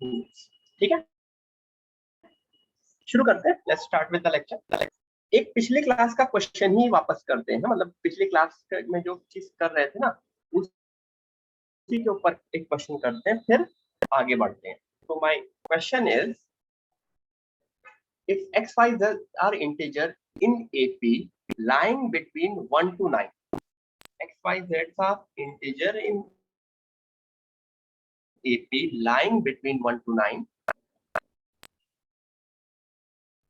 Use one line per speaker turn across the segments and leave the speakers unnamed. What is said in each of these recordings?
ठीक है, शुरू करते हैं। Let's start with the lecture. एक पिछली क्लास का क्वेश्चन ही वापस करते हैं, मतलब पिछली क्लास में जो चीज कर रहे थे ना, उसी के ऊपर एक क्वेश्चन करते हैं, फिर आगे बढ़ते हैं। तो my question is, if x, y, z are integer in AP lying between 1 to 9, x, y, z are integer in AP lying between 1 to 9,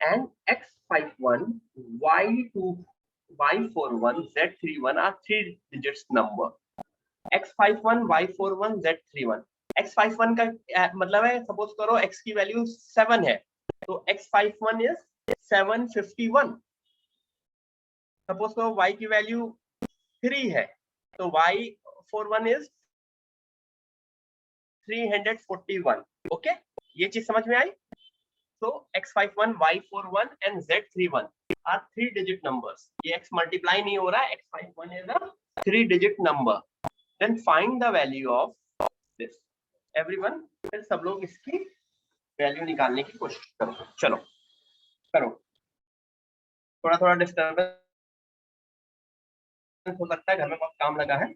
and x51, y2, y41, z31 are 3 digits number. x51, y41, z31, x51 का मतलब है, suppose करो x की value 7 है, तो x51 is 751। Suppose करो y की value 3 है, तो y41 इज 341। ओके, ये चीज समझ में आई? तो x51, y41 and z31 are 3-digit numbers. ये x multiply नहीं हो रहा है, x51 is a 3-digit number. Then find the value of this. Everyone, फिर सब लोग इसकी वैल्यू निकालने की कोशिश करो। चलो करो, थोड़ा थोड़ा डिस्टर्बेंस हो सकता है, घर में बहुत काम लगा है।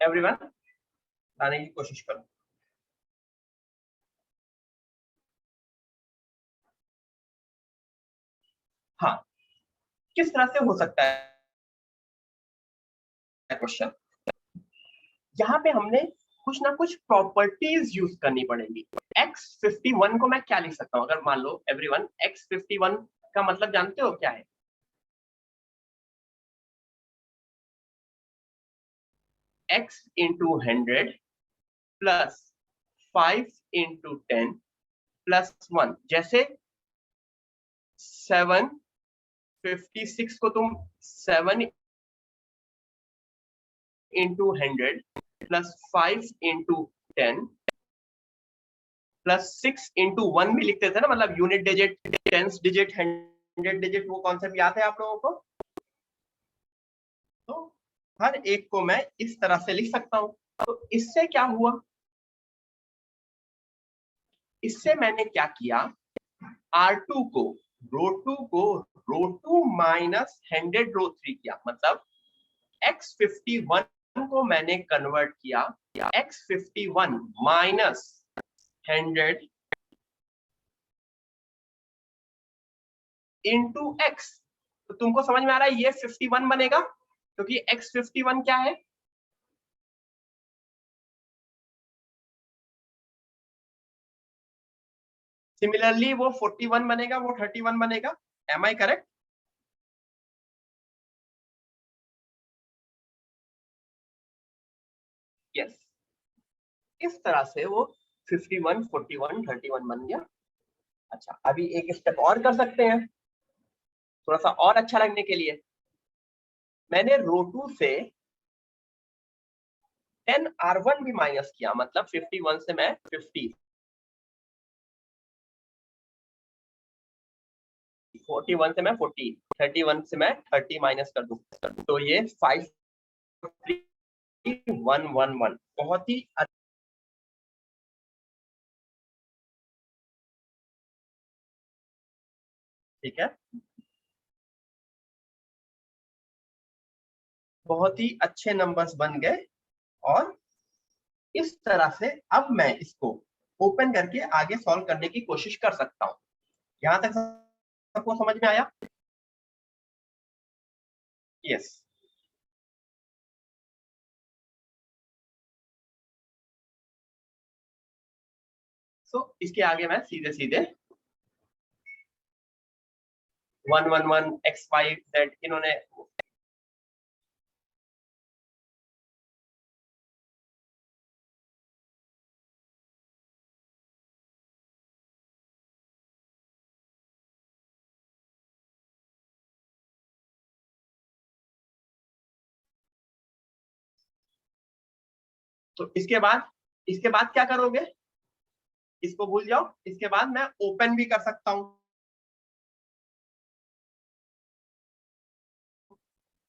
एवरीवन, लाने की कोशिश करो। हाँ, किस तरह से हो सकता है क्वेश्चन? यहाँ पे हमने कुछ ना कुछ प्रॉपर्टीज यूज करनी पड़ेगी। x51 को मैं क्या लिख सकता हूँ? अगर मान लो एवरीवन, x51 का मतलब जानते हो क्या है? x into 100 plus 5 into 10 plus 1। जैसे 756 को तुम 7 into 100 plus 5 into 10 plus 6 into 1 भी लिखते थे ना, मतलब unit digit, tens digit, 100 digit, वो कॉन्सेप्ट याद है आप लोगों को? तो हर एक को मैं इस तरह से लिख सकता हूं। तो इससे क्या हुआ? इससे मैंने क्या किया, R2 को, रो 2 माइनस 100 रो 3 किया। मतलब x51 को मैंने कन्वर्ट किया x51 माइनस 100 इंटू x। तो तुमको समझ में आ रहा है ये 51 बनेगा, क्योंकि x51 क्या है? सिमिलरली वो 41 बनेगा, वो 31 बनेगा। एम आई करेक्ट? यस, इस तरह से वो 51, 41, 31 बन गया। अच्छा, अभी एक स्टेप और कर सकते हैं, थोड़ा सा और अच्छा लगने के लिए। मैंने रो 2 से 10 R1 भी माइनस किया, मतलब 51 से मैं 50, 41 से मैं 40, 31 से मैं 30 माइनस कर दूं, तो ये 53111 बहुत ही ठीक है, बहुत ही अच्छे नंबर्स बन गए। और इस तरह से अब मैं इसको ओपन करके आगे सॉल्व करने की कोशिश कर सकता हूं। यहां तक सबको समझ में आया? यस। सो इसके आगे मैं सीधे सीधे 1 1 1 x y z इन्होंने तो इसके बाद क्या करोगे? इसको भूल जाओ। इसके बाद मैं ओपन भी कर सकता हूं।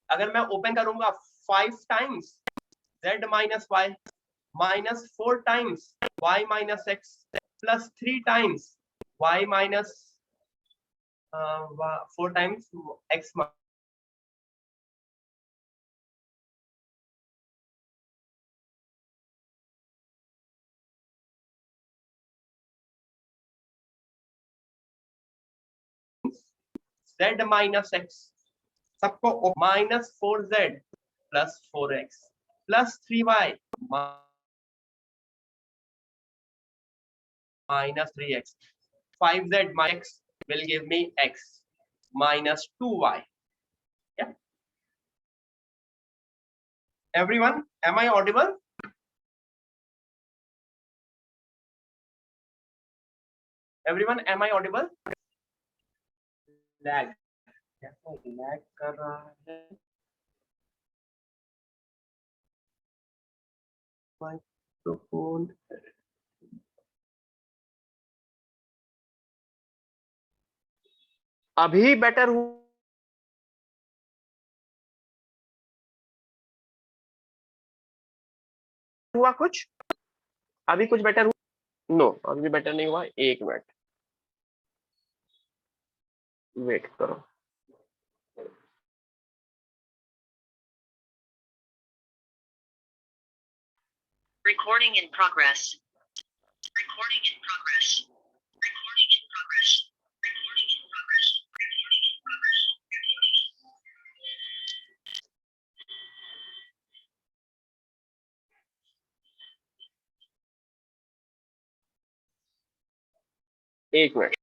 अगर मैं ओपन करूंगा 5 times z minus y minus 4 times y minus x plus 3 times y minus 4 times x z minus x सबको minus 4z plus 4x plus 3y minus 3x 5z minus x will give me x minus 2y. Yeah, everyone, am I audible? Everyone, am I audible? Lag lag कर रहा है microphone. अभी better हुआ कुछ? अभी कुछ better हुआ? No, अभी बेटर नहीं हुआ। एक मिनट वेट करो।
Recording in progress. Recording in progress. Recording in progress. Recording in progress. Recording in progress.
एक मिनट।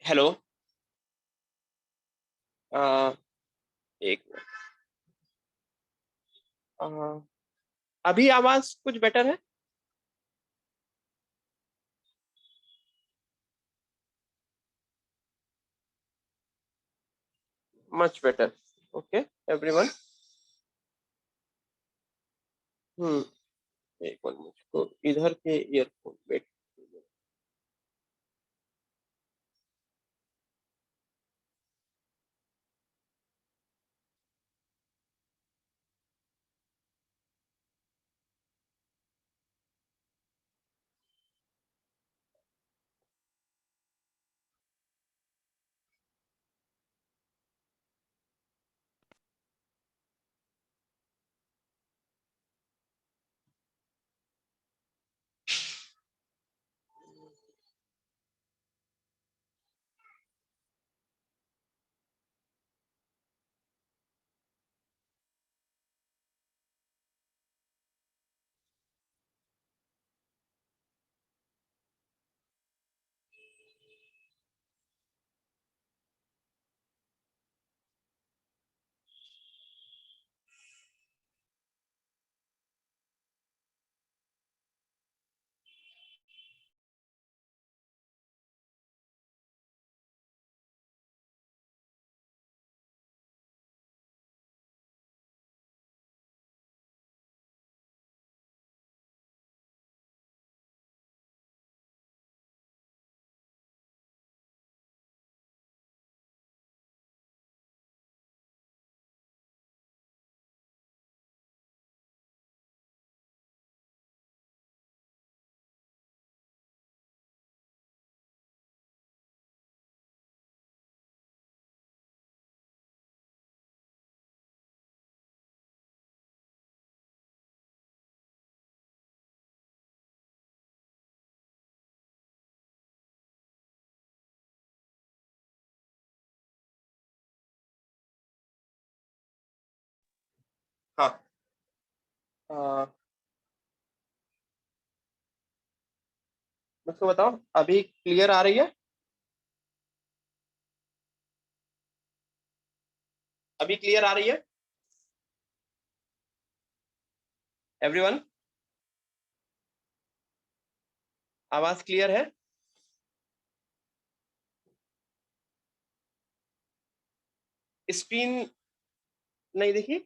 हेलो, एक मिनट। अभी आवाज कुछ बेटर है? Much better. Okay everyone. एक मिनट, मुझको इधर के ईयरफोन वेट। मुझको बताओ, अभी क्लियर आ रही है? अभी क्लियर आ रही है एवरीवन? आवाज क्लियर है? स्क्रीन नहीं दिखी?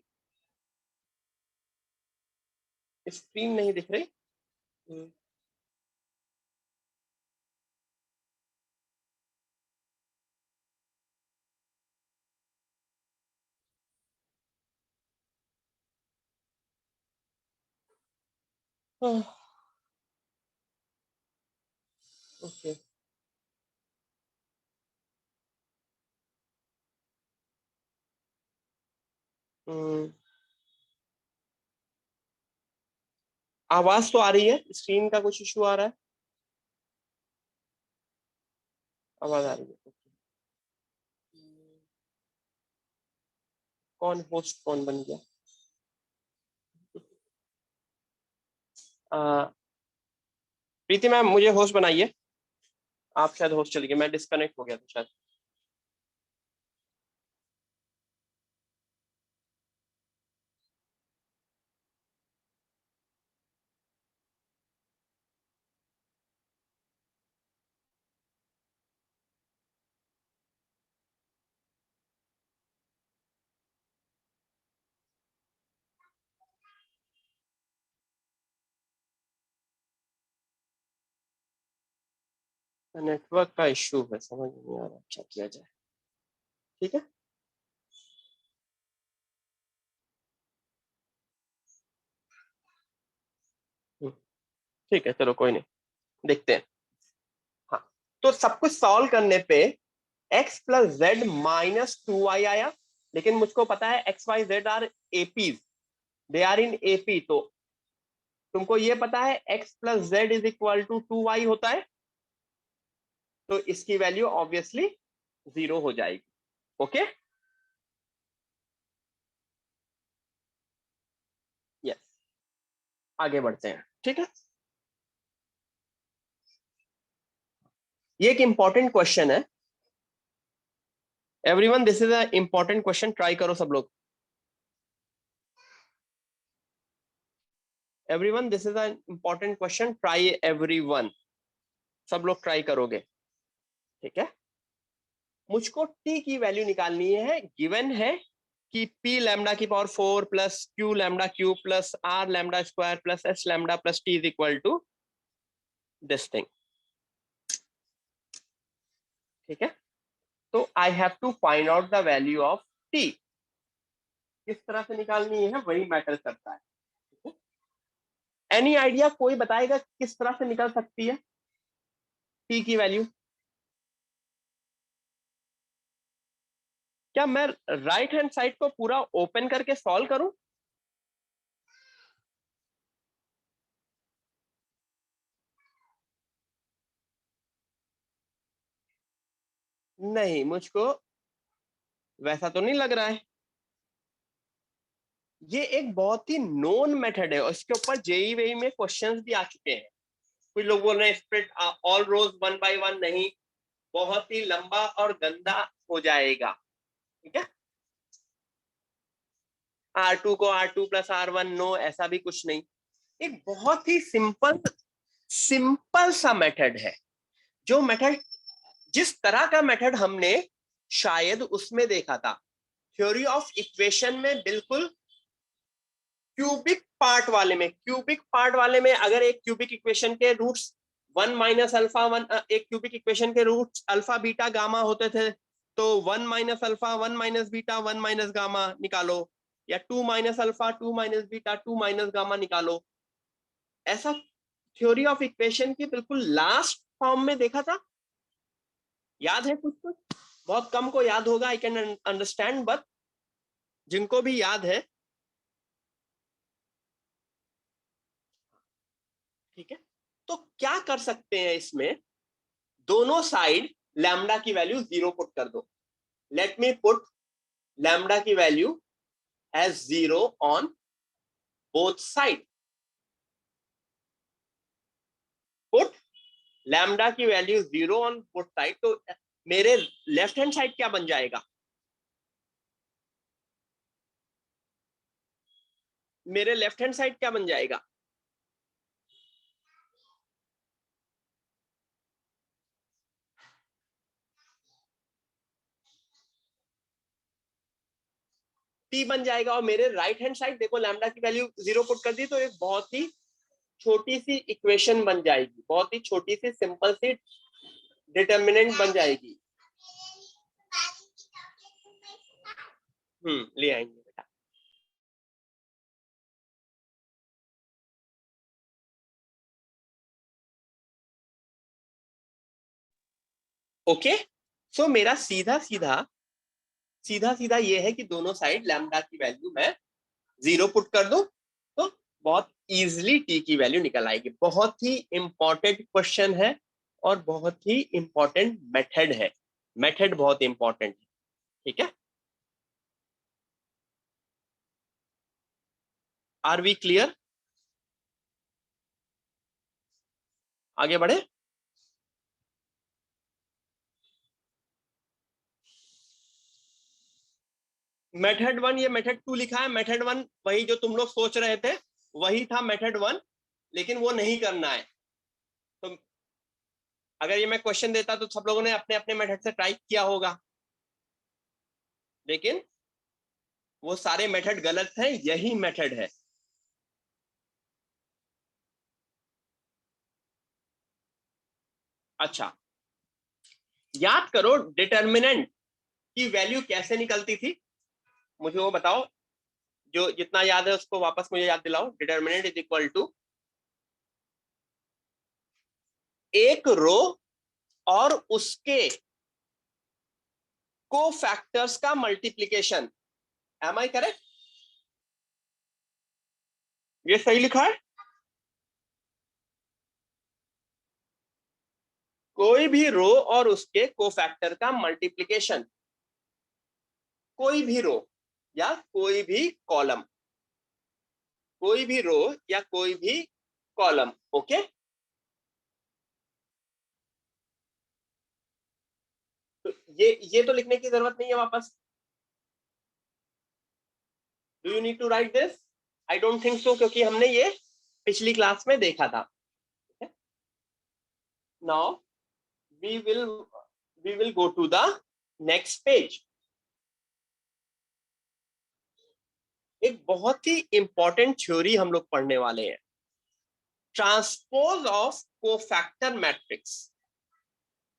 स्क्रीन नहीं दिख रही? ओके। आवाज तो आ रही है, स्क्रीन का कुछ इशू आ रहा है? आवाज आ रही है। कौन होस्ट कौन बन गया? प्रीति मैम मुझे होस्ट बनाइए। आप शायद होस्ट चली गई, मैं डिस्कनेक्ट हो गया था शायद। नेटवर्क का इशू है, समझ नहीं आ रहा क्या किया जाए। ठीक है, ठीक है, चलो कोई नहीं, देखते हैं। हाँ, तो सब कुछ सॉल्व करने पे x plus Z minus 2y आया, लेकिन मुझको पता है x y z are APs, they are in AP. तो तुमको ये पता है x plus z is equal to 2y होता है, तो इसकी वैल्यू ऑब्वियसली 0 हो जाएगी। ओके, यस, आगे बढ़ते हैं। ठीक है, ये एक इंपॉर्टेंट क्वेश्चन है everyone, this is a important question, try करो सब लोग। Everyone this is a important question, try everyone, सब लोग ट्राई करोगे? ठीक है, मुझको t की वैल्यू निकालनी है। गिवन है कि p लैम्डा की power 4 plus q lambda cube plus r lambda square plus s lambda plus t is equal to this thing. ठीक है, तो I have to find out the value of t। किस तरह से निकालनी है वही मैटर करता है। एनी आइडिया, कोई बताएगा किस तरह से निकल सकती है t की वैल्यू? क्या मैं राइट हैंड साइड को पूरा ओपन करके सॉल्व करूं? नहीं, मुझको वैसा तो नहीं लग रहा है। ये एक बहुत ही नोन मेथड है और इसके ऊपर जेई वेई में क्वेश्चंस भी आ चुके हैं। कुछ लोग बोल रहे हैं split all rows one by one, नहीं, बहुत ही लंबा और गंदा हो जाएगा। ठीक है, R2 को R2 प्लस R1, नो, ऐसा भी कुछ नहीं। एक बहुत ही सिंपल सिंपल सा मेथड है, जो मेथड, जिस तरह का मेथड हमने शायद उसमें देखा था, थ्योरी ऑफ इक्वेशन में, बिल्कुल क्यूबिक पार्ट वाले में। क्यूबिक पार्ट वाले में अगर एक क्यूबिक इक्वेशन के रूट्स 1 माइनस अल्फा 1, एक क्यूबिक इक्वेशन के रूट्स अल्फा बीटा गामा होते थे, तो 1 minus alpha 1 minus beta 1 minus gamma निकालो, या 2 minus alpha 2 minus beta 2 minus gamma निकालो। ऐसा थ्योरी ऑफ इक्वेशन की बिल्कुल लास्ट फॉर्म में देखा था। याद है कुछ कुछ? बहुत कम को याद होगा, आई कैन अंडरस्टैंड, बट जिनको भी याद है, ठीक है, तो क्या कर सकते हैं इसमें, दोनों साइड लैम्डा की वैल्यू 0 पुट कर दो। लेट मी पुट लैम्डा की value as 0 on both side, put lambda की वैल्यू 0 ऑन बोथ साइड, तो मेरे लेफ्ट हैंड साइड क्या बन जाएगा, मेरे लेफ्ट हैंड साइड क्या बन जाएगा, टी बन जाएगा। और मेरे राइट हैंड साइड देखो लैम्डा की वैल्यू 0 पुट कर दी, तो एक बहुत ही छोटी सी इक्वेशन बन जाएगी, बहुत ही छोटी सी सिंपल सी डिटर्मिनेंट बन जाएगी। ले आएंगे बेटा। ओके, सो मेरा सीधा सीधा ये है कि दोनों साइड लैम्डा की वैल्यू मैं 0 पुट कर दूं, तो बहुत इजीली टी की वैल्यू निकल आएगी। बहुत ही इंपॉर्टेंट क्वेश्चन है और बहुत ही इंपॉर्टेंट मेथड है, मेथड बहुत इंपॉर्टेंट है। ठीक है, आर वी क्लियर? आगे बढ़े। मेथड 1, ये मेथड 2 लिखा है। मेथड 1 वही जो तुम लोग सोच रहे थे, वही था मेथड 1, लेकिन वो नहीं करना है। तो अगर ये मैं क्वेश्चन देता तो सब लोगों ने अपने अपने मेथड से ट्राई किया होगा, लेकिन वो सारे मेथड गलत हैं, यही मेथड है। अच्छा, याद करो डिटर्मिनेंट की वैल्यू कैसे निकलती थी, मुझे वो बताओ। जो जितना याद है उसको वापस मुझे याद दिलाओ। डिटर्मिनेंट इज इक्वल टू एक रो और उसके को फैक्टर्स का मल्टीप्लीकेशन। एम आई करेक्ट? ये सही लिखा है। कोई भी रो और उसके कोफैक्टर का मल्टीप्लिकेशन, कोई भी रो या कोई भी कॉलम, कोई भी रो या कोई भी कॉलम। ओके, तो ये तो लिखने की जरूरत नहीं है वापस। Do you need to write this? I don't think so, क्योंकि हमने ये पिछली क्लास में देखा था। Now we will go to the next page. एक बहुत ही इंपॉर्टेंट थ्योरी हम लोग पढ़ने वाले हैं, transpose of cofactor matrix.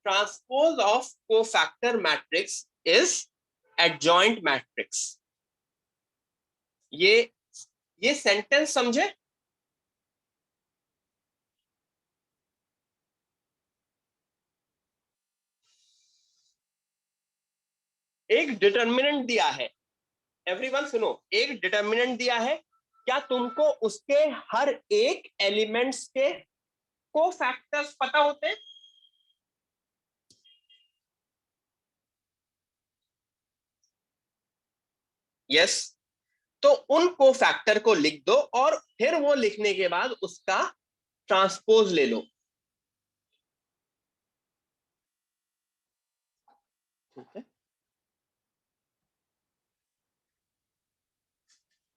Transpose of cofactor matrix is adjoint matrix. ये ये सेंटेंस समझे? एक डिटर्मिनेंट दिया है, एवरीवन सुनो, एक डिटर्मिनेंट दिया है। क्या तुमको उसके हर एक एलिमेंट्स के कोफैक्टर्स पता होते हैं? यस। तो उन कोफैक्टर को लिख दो और फिर वो लिखने के बाद उसका ट्रांसपोज ले लो। ठीक है,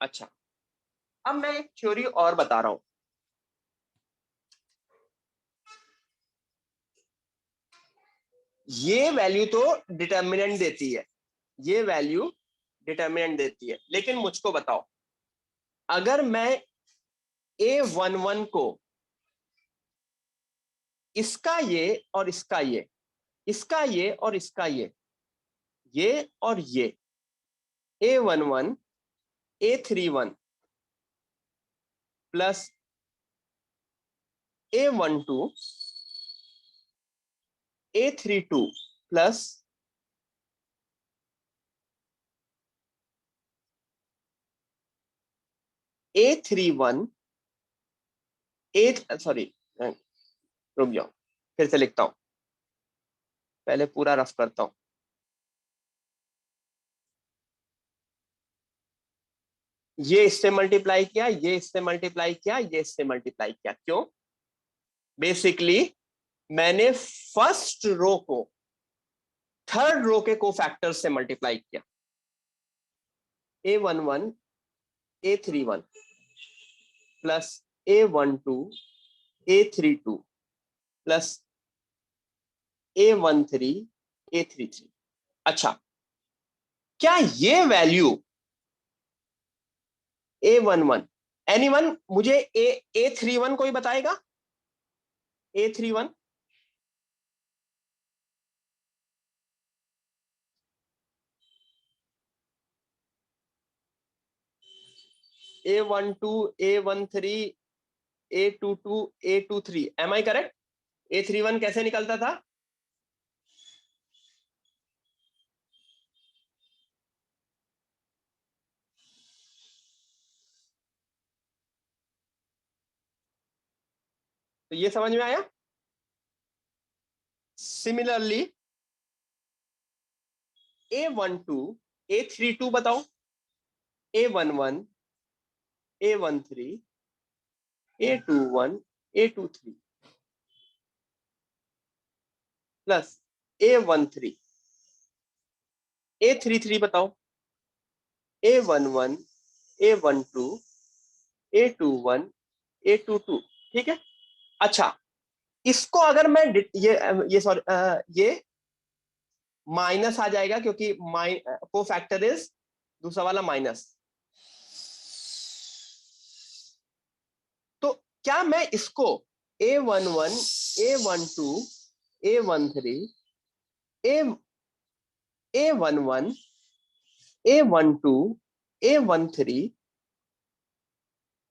अच्छा, अब मैं एक थ्योरी और बता रहा हूं। ये वैल्यू तो डिटर्मिनेंट देती है, ये वैल्यू डिटर्मिनेंट देती है, लेकिन मुझको बताओ, अगर मैं A11 को इसका ये और इसका ये, इसका ये और इसका ये और ये, A11 A31 plus A12 A32 plus A31 sorry, रुक जाओ, फिर से लिखता हूं, पहले पूरा रफ करता हूं। ये इससे मल्टीप्लाई किया, ये इससे मल्टीप्लाई किया, ये इससे मल्टीप्लाई किया। क्यों? बेसिकली मैंने फर्स्ट रो को थर्ड रो के कोफैक्टर से मल्टीप्लाई किया। A11 A31 plus A12 A32 plus A13 A33। अच्छा, क्या ये वैल्यू A11 एनीवन मुझे A31 कोई बताएगा? A31 A12 A13 A22 A23, M आई करेक्ट? A31 कैसे निकलता था? तो ये समझ में आया? सिमिलरली A12 A32 बताओ, A11 A13 A21 A23 plus A13 A33 बताओ, A11 A12 A21 A22। ठीक है। अच्छा, इसको अगर मैं ये सॉरी ये माइनस आ जाएगा क्योंकि को फैक्टर इज दूसरा वाला माइनस। तो क्या मैं इसको A11 A12 A13 A11 A12 A13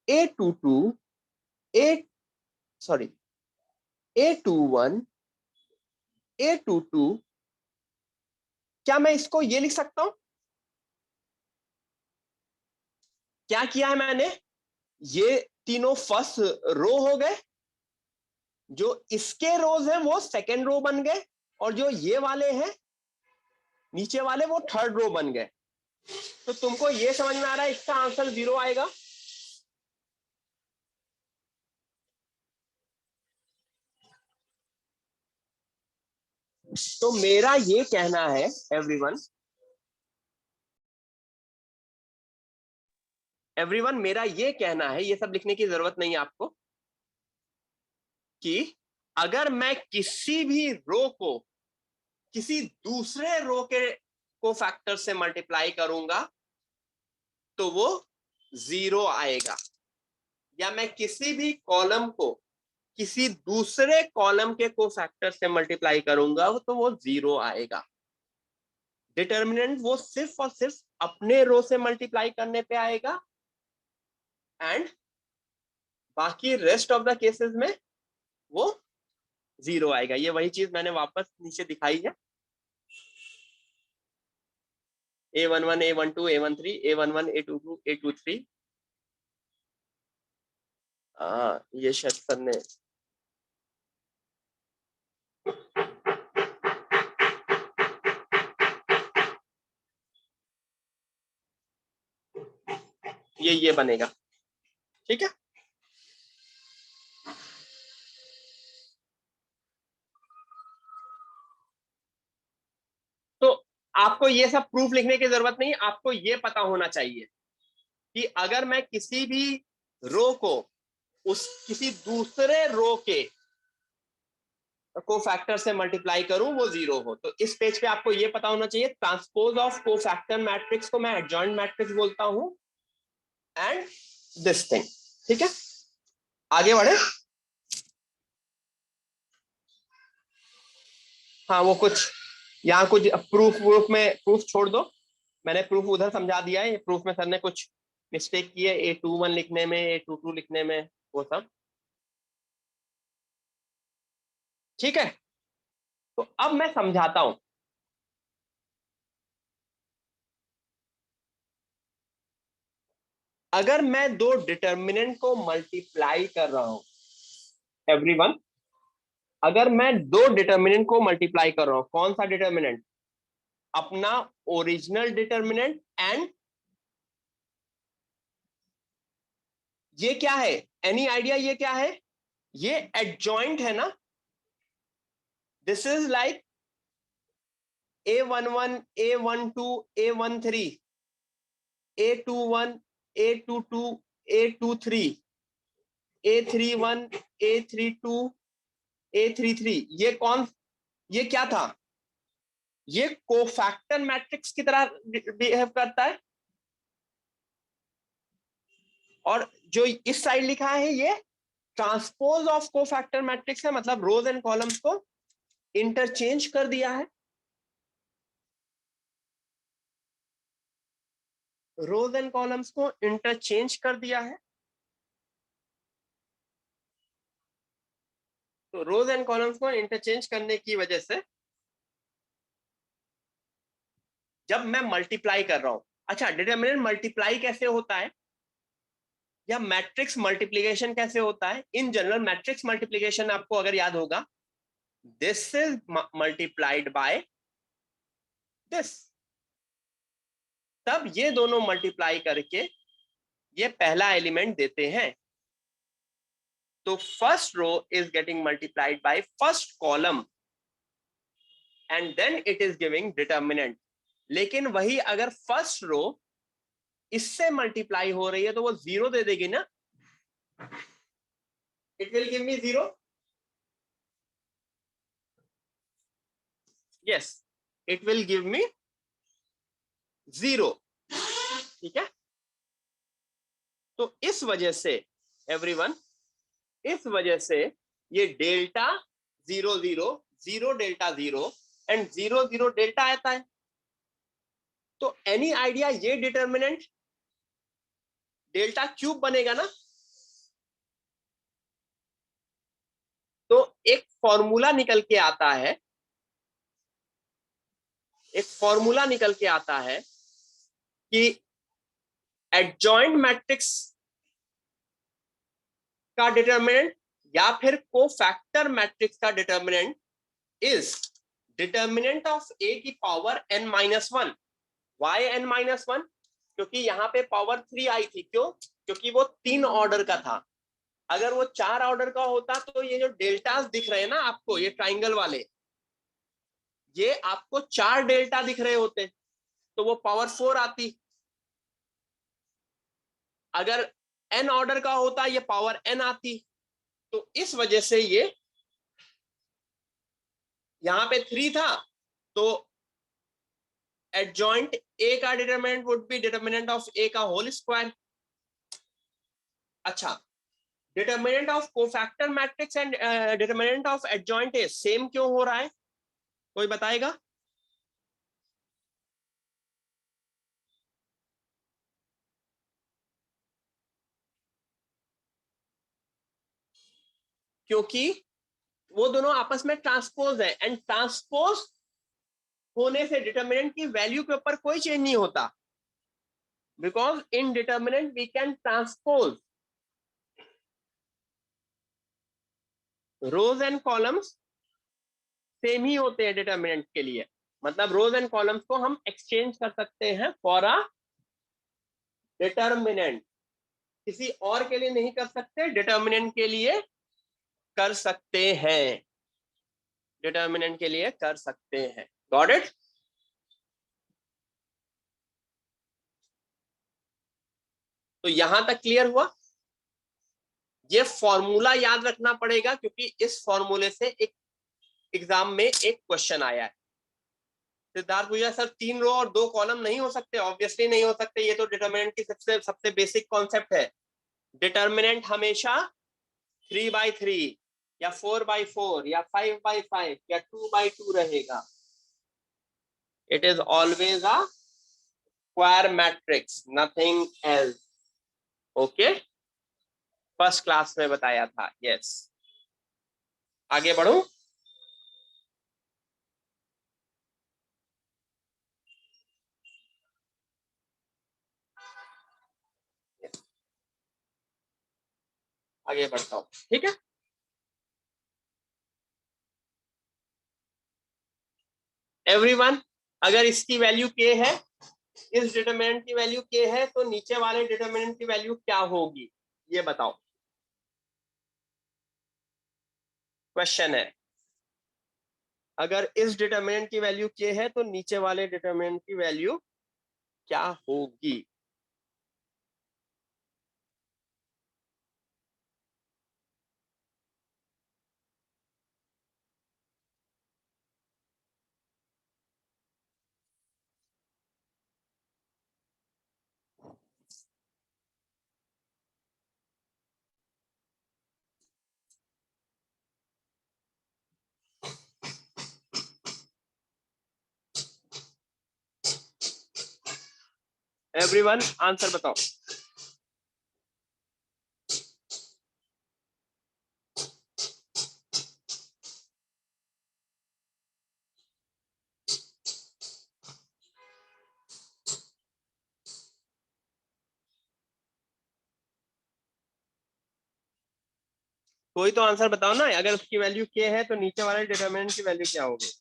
A22 A sorry A21 A22, क्या मैं इसको ये लिख सकता हूं? क्या किया है मैंने? ये तीनों फर्स्ट रो हो गए, जो इसके रोज है वो सेकेंड रो बन गए, और जो ये वाले हैं नीचे वाले वो थर्ड रो बन गए। तो तुमको ये समझ में आ रहा है इसका आंसर 0 आएगा? तो मेरा ये कहना है एवरीवन मेरा ये कहना है, ये सब लिखने की जरूरत नहीं है आपको, कि अगर मैं किसी भी रो को किसी दूसरे रो के को फैक्टर से मल्टीप्लाई करूंगा तो वो 0 आएगा, या मैं किसी भी कॉलम को किसी दूसरे कॉलम के को फैक्टर से मल्टीप्लाई करूंगा तो वो 0 आएगा। डिटर्मिनेंट वो सिर्फ और सिर्फ अपने रो से मल्टीप्लाई करने पे आएगा, एंड बाकी रेस्ट ऑफ द केसेस में वो 0 आएगा। ये वही चीज मैंने वापस नीचे दिखाई है। A11 A12 A13 A11 A22 A23। ये शायद सर ने ये बनेगा। ठीक है। तो आपको ये सब प्रूफ लिखने की जरूरत नहीं, आपको ये पता होना चाहिए कि अगर मैं किसी भी रो को उस किसी दूसरे रो के को फैक्टर से मल्टीप्लाई करूं वो 0 हो, तो इस पेज पे आपको ये पता होना चाहिए ट्रांसपोज ऑफ को फैक्टर मैट्रिक्स को मैं एडजॉइंट मैट्रिक्स बोलता हूं, एंड दिस थिंग। ठीक है, आगे बढ़े। हाँ, वो कुछ यहाँ कुछ प्रूफ में प्रूफ छोड़ दो, मैंने प्रूफ उधर समझा दिया है। प्रूफ में सर ने कुछ मिस्टेक की है A21 लिखने में, A22 लिखने में, वो सब। ठीक है, तो अब मैं समझाता हूं। अगर मैं दो डिटर्मिनेंट को मल्टीप्लाई कर रहा हूं एवरीवन, अगर मैं दो डिटर्मिनेंट को मल्टीप्लाई कर रहा हूं, कौन सा डिटर्मिनेंट? अपना ओरिजिनल डिटर्मिनेंट एंड ये क्या है? एनी आइडिया ये क्या है? ये एडजॉइंट है ना. This is like A11, A12, A13, A21, A22, A23, A31, A32, A33. ये क्या था? ये कोफैक्टर मैट्रिक्स की तरह बिहेव करता है. और जो इस साइड लिखा है ये ट्रांसपोज ऑफ कोफैक्टर मैट्रिक्स है, मतलब रोज एंड कॉलम्स को इंटरचेंज कर दिया है. रोज एंड कॉलम्स को इंटरचेंज कर दिया है. तो रोज एंड कॉलम्स को इंटरचेंज करने की वजह से जब मैं मल्टीप्लाई कर रहा हूं, अच्छा डिटरमिनेंट मल्टीप्लाई कैसे होता है या मैट्रिक्स मल्टीप्लिकेशन कैसे होता है? इन जनरल मैट्रिक्स मल्टीप्लिकेशन आपको अगर याद होगा, this is multiplied by this. तब ये दोनों मल्टीप्लाई करके ये पहला एलिमेंट देते हैं. तो first row is getting multiplied by first column and then it is giving determinant. लेकिन वही अगर फर्स्ट रो इससे मल्टीप्लाई हो रही है तो वो जीरो दे देगी ना. It will give me zero. Yes, it will give me zero. ठीक है. तो इस वजह से एवरीवन, इस वजह से ये delta zero zero, zero delta zero and zero zero delta आता है. तो एनी आइडिया ये डिटर्मिनेंट डेल्टा क्यूब बनेगा ना. तो एक फॉर्मूला निकल के आता है, एक फॉर्मूला निकल के आता है कि एडजॉइंट मैट्रिक्स का डिटर्मिनेंट या फिर कोफैक्टर मैट्रिक्स का determinant is determinant of A की power n minus one. Why n minus one? क्योंकि यहाँ पे पावर 3 आई थी. क्यों? क्योंकि वो 3 ऑर्डर का था. अगर वो 4 ऑर्डर का होता तो ये जो डेल्टास दिख रहे हैं ना आपको, ये ट्राइंगल वाले, ये आपको 4 डेल्टा दिख रहे होते तो वो पावर 4 आती. अगर n ऑर्डर का होता ये पावर n आती. तो इस वजह से ये यहां पे 3 था तो एडजॉइंट ए का determinant would be determinant of A का होल स्क्वायर. अच्छा, determinant of cofactor matrix and determinant of adjoint A same क्यों हो रहा है? कोई बताएगा? क्योंकि वो दोनों आपस में ट्रांसपोज है एंड ट्रांसपोज होने से डिटरमिनेंट की वैल्यू के ऊपर कोई चेंज नहीं होता. Because in determinant we can transpose rows and columns. Same ही होते हैं डिटरमिनेंट के लिए. मतलब रोज एंड कॉलम्स को हम एक्सचेंज कर सकते हैं फॉर अ डिटरमिनेंट. किसी और के लिए नहीं कर सकते, डिटरमिनेंट के लिए कर सकते हैं. डिटरमिनेंट के लिए कर सकते हैं. Got it? तो यहां तक क्लियर हुआ? ये फॉर्मूला याद रखना पड़ेगा क्योंकि इस फॉर्मूले से एक एग्जाम में एक क्वेश्चन आया है. सिद्धार्थ भैया सर 3 रो और 2 कॉलम नहीं हो सकते? ऑब्वियसली नहीं हो सकते. ये तो डिटरमिनेंट की सबसे सबसे बेसिक कॉन्सेप्ट है. डिटरमिनेंट हमेशा 3/3 या 4/4 या 5/5 या 2/2 रहेगा. It is always a square matrix, nothing else. Okay, first class में बताया था. यस, आगे बढ़ूं? आगे बढ़ता हूं. ठीक है. एवरीवन, अगर इसकी वैल्यू k है, इस डिटरमिनेंट की वैल्यू k है, तो नीचे वाले डिटरमिनेंट की वैल्यू क्या होगी ये बताओ, क्वेश्चन है, अगर इस डिटर्मिनेंट की वैल्यू k है तो नीचे वाले डिटर्मिनेंट की वैल्यू क्या होगी? एवरीवन आंसर बताओ। कोई तो आंसर बताओ ना, अगर उसकी वैल्यू k है तो नीचे वाले डिटर्मिनेंट की वैल्यू क्या होगी?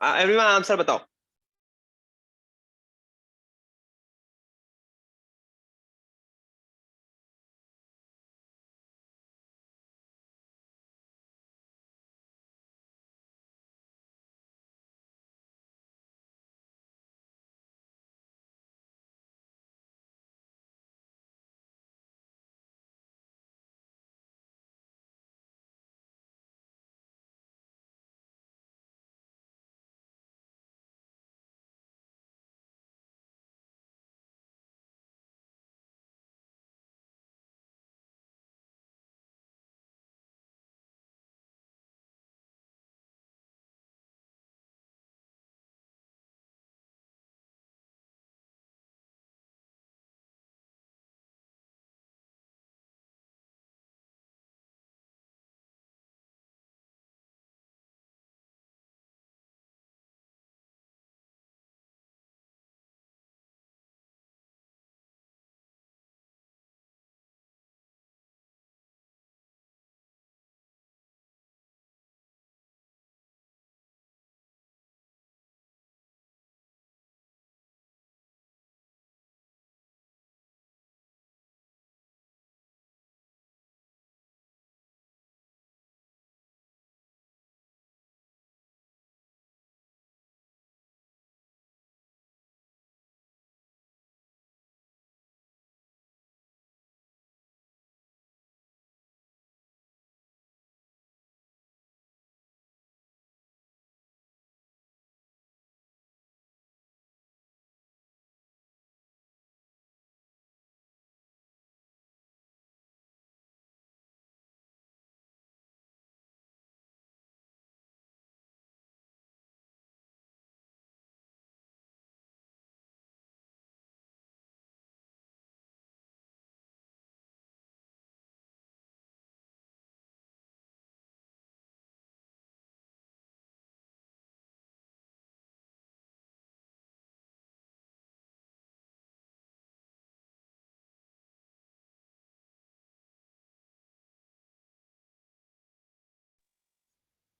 एवरीवन आंसर बताओ।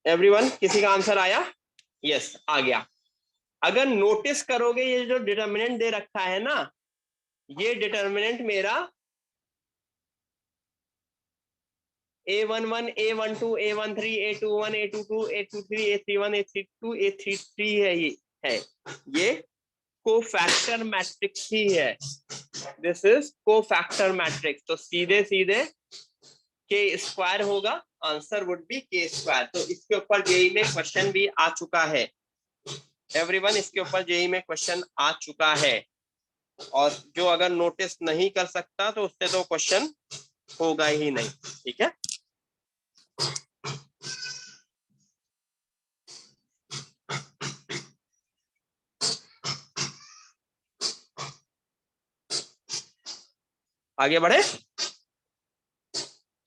एवरीवन किसी का आंसर आया? यस आ गया। अगर नोटिस करोगे ये जो डिटर्मिनेंट दे रखा है ना, ये डिटर्मिनेंट मेरा A11 A12 A13 A21 A22 A23 A31 A32 A33 है, ये कोफैक्टर मैट्रिक्स ही है। दिस इज कोफैक्टर मैट्रिक्स, तो सीधे सीधे के स्क्वायर होगा, आंसर वुड बी के स्क्वायर। तो इसके ऊपर जेई में क्वेश्चन भी आ चुका है एवरीवन, इसके ऊपर जेई में क्वेश्चन आ चुका है, और जो अगर नोटिस नहीं कर सकता तो उससे तो क्वेश्चन होगा ही नहीं। ठीक है, आगे बढ़े।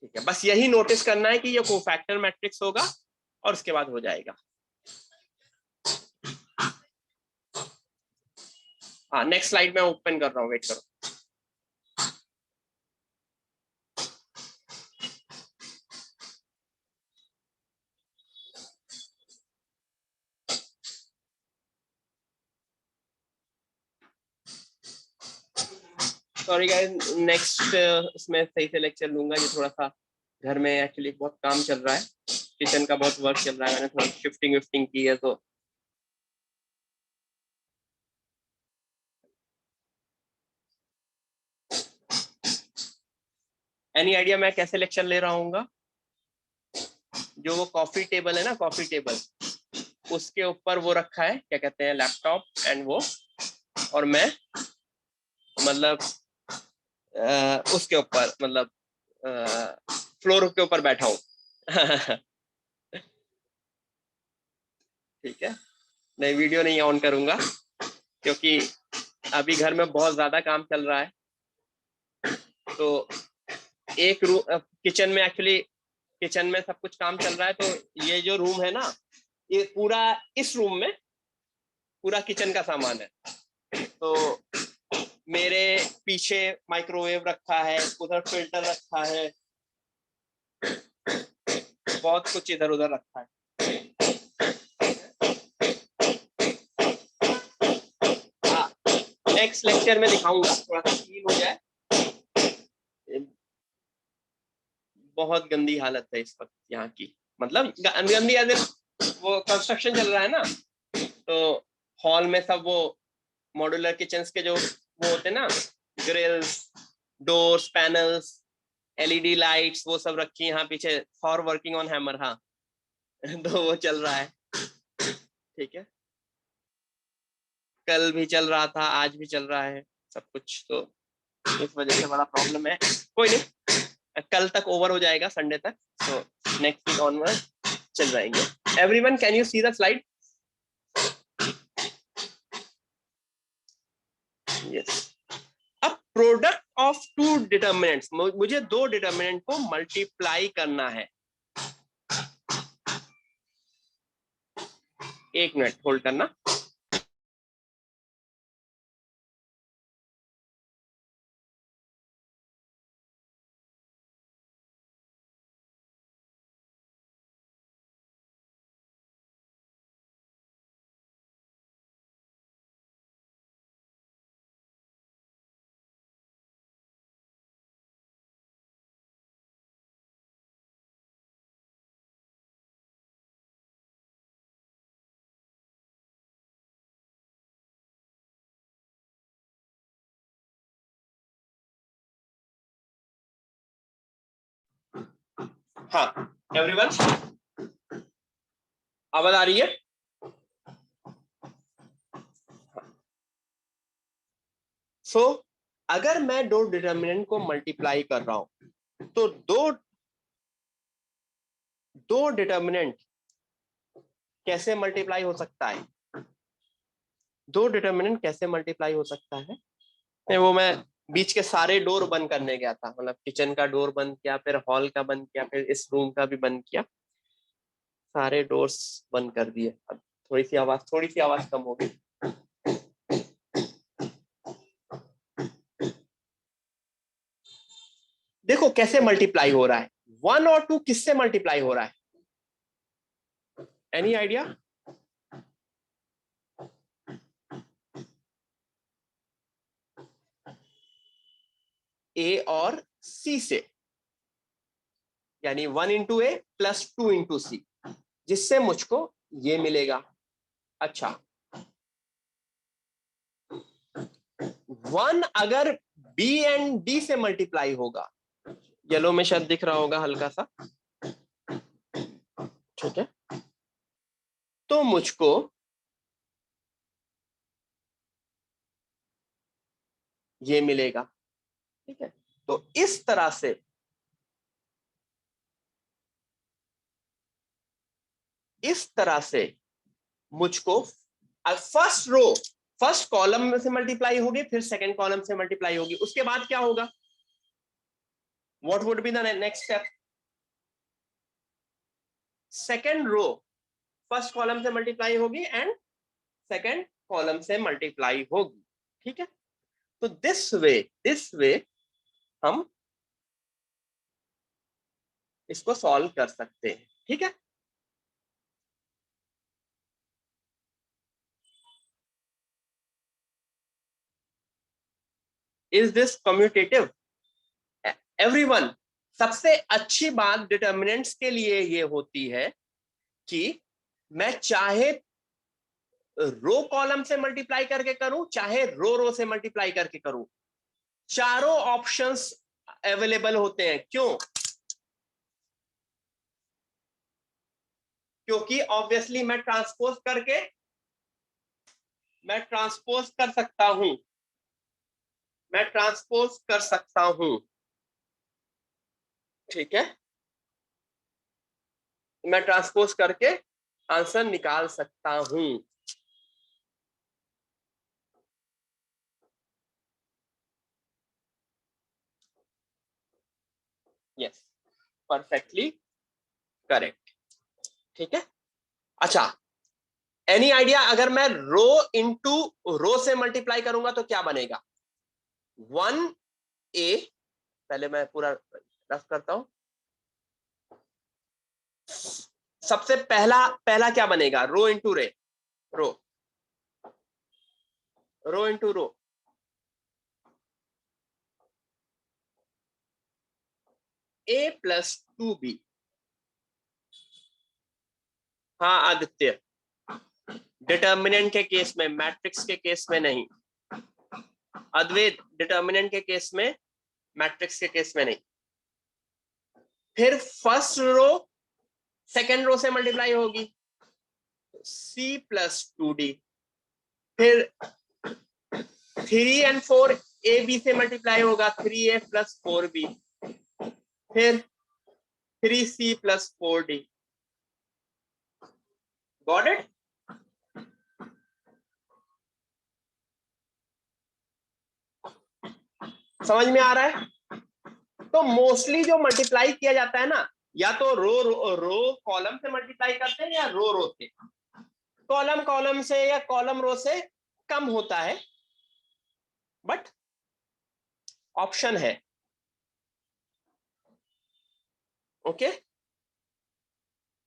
ठीक है, बस यही नोटिस करना है कि ये कोफैक्टर मैट्रिक्स होगा और उसके बाद हो जाएगा। हाँ, नेक्स्ट स्लाइड में ओपन कर रहा हूँ, वेट करो। सॉरी गाइस, नेक्स्ट इसमें सही से लेक्चर लूंगा। ये थोड़ा सा घर में एक्चुअली बहुत काम चल रहा है, किचन का बहुत वर्क चल रहा है, मैंने थोड़ा शिफ्टिंग विफ्टिंग की है तो एनी आइडिया मैं कैसे लेक्चर ले रहा हूँ? जो वो कॉफी टेबल है ना, कॉफी टेबल, उसके ऊपर वो रखा है, क्या कहते हैं, लैपटॉप एंड वो, और मैं मतलब उसके ऊपर मतलब फ्लोर के ऊपर बैठा हूँ। ठीक है, नहीं वीडियो नहीं ऑन करूंगा क्योंकि अभी घर में बहुत ज्यादा काम चल रहा है। तो एक रूम किचन में, एक्चुअली किचन में सब कुछ काम चल रहा है, तो ये जो रूम है ना, ये पूरा, इस रूम में पूरा किचन का सामान है। तो मेरे पीछे माइक्रोवेव रखा है, उधर फिल्टर रखा है, बहुत कुछ इधर उधर रखा है। नेक्स्ट लेक्चर में दिखाऊंगा, थोड़ा सा क्लीन हो जाए। बहुत गंदी हालत है इस वक्त यहाँ की, मतलब गंदी वो कंस्ट्रक्शन चल रहा है ना, तो हॉल में सब वो मॉड्यूलर किचन के जो वो होते हैं ना, grills, doors, panels, LED lights, वो सब रखी है यहाँ पीछे, फॉर वर्किंग ऑन हैमर। हाँ तो वो चल रहा है, ठीक है, कल भी चल रहा था, आज भी चल रहा है सब कुछ, तो इस वजह से बड़ा प्रॉब्लम है। कोई नहीं, कल तक ओवर हो जाएगा, संडे तक, तो नेक्स्ट वीक ऑनवर्ड चल जाएंगे। Everyone, can you see the slide? Yes. अब प्रोडक्ट ऑफ टू डिटर्मिनेंट्स, मुझे दो डिटर्मिनेंट को मल्टीप्लाई करना है। एक मिनट होल्ड करना। हाँ एवरीवन, आवाज आ रही है? सो अगर मैं दो डिटर्मिनेंट को मल्टीप्लाई कर रहा हूं, तो दो डिटर्मिनेंट कैसे मल्टीप्लाई हो सकता है? दो डिटर्मिनेंट कैसे मल्टीप्लाई हो सकता है? नहीं, वो मैं बीच के सारे डोर बंद करने गया था, मतलब किचन का डोर बंद किया, फिर हॉल का बंद किया, फिर इस रूम का भी बंद किया, सारे डोर्स बंद कर दिए। अब थोड़ी सी आवाज कम हो गई। देखो कैसे मल्टीप्लाई हो रहा है, 1 और 2 किससे मल्टीप्लाई हो रहा है? Any idea? ए और सी से, यानी 1 इंटू ए प्लस 2 इंटू सी, जिससे मुझको ये मिलेगा। अच्छा, 1 अगर बी एंड डी से मल्टीप्लाई होगा, येलो में शायद दिख रहा होगा हल्का सा, ठीक है, तो मुझको ये मिलेगा, ठीक है। तो इस तरह से मुझको फर्स्ट कॉलम में से मल्टीप्लाई होगी, फिर सेकंड कॉलम से मल्टीप्लाई होगी, उसके बाद क्या होगा? What would be the next step? Second row first column से मल्टीप्लाई होगी एंड सेकंड कॉलम से मल्टीप्लाई होगी, ठीक है। तो दिस वे हम इसको सॉल्व कर सकते हैं, ठीक है। Is this commutative? एवरीवन, सबसे अच्छी बात डिटर्मिनेंट्स के लिए ये होती है कि मैं चाहे रो कॉलम से मल्टीप्लाई करके करूं, चाहे रो रो से मल्टीप्लाई करके करूं, चारों ऑप्शंस अवेलेबल होते हैं। क्यों? क्योंकि ऑब्वियसली मैं ट्रांसपोज कर सकता हूं, मैं ट्रांसपोज कर सकता हूं, ठीक है, मैं ट्रांसपोज करके आंसर निकाल सकता हूं। यस, परफेक्टली करेक्ट, ठीक है। अच्छा, एनी आइडिया, अगर मैं रो इंटू रो से मल्टीप्लाई करूंगा तो क्या बनेगा? 1a, पहले मैं पूरा रफ करता हूं। सबसे पहला पहला क्या बनेगा? Row into ray, row, row into row, a plus 2b। हाँ आदित्य, डिटर्मिनेंट के केस में, मैट्रिक्स के केस में नहीं। अद्वैत, डिटर्मिनेंट के केस में, मैट्रिक्स के केस में नहीं। फिर फर्स्ट रो सेकेंड रो से मल्टीप्लाई होगी, c प्लस 2d। फिर 3 and 4 a b से मल्टीप्लाई होगा, 3a प्लस 4b। फिर 3c plus 4d। Got it? समझ में आ रहा है? तो मोस्टली जो मल्टीप्लाई किया जाता है ना, या तो रो कॉलम से मल्टीप्लाई करते हैं या रो से। कॉलम कॉलम से या कॉलम रो से कम होता है, बट ऑप्शन है। ओके,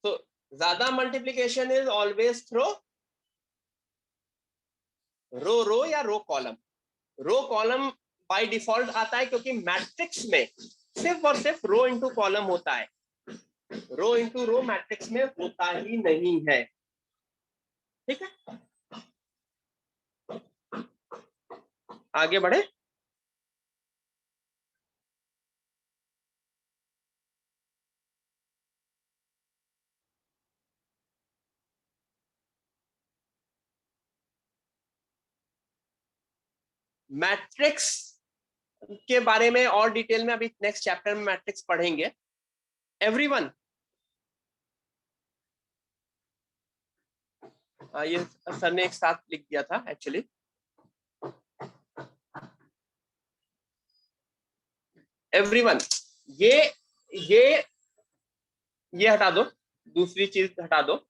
तो ज्यादा multiplication is always through row या row column. Row column by default आता है क्योंकि मैट्रिक्स में सिर्फ और सिर्फ रो इंटू कॉलम होता है, रो इंटू रो मैट्रिक्स में होता ही नहीं है, ठीक है। आगे बढ़े। मैट्रिक्स के बारे में और डिटेल में अभी नेक्स्ट चैप्टर में मैट्रिक्स पढ़ेंगे। एवरीवन, ये सर ने एक साथ लिख दिया था एक्चुअली। एवरीवन, ये ये ये हटा दो, दूसरी चीज हटा दो।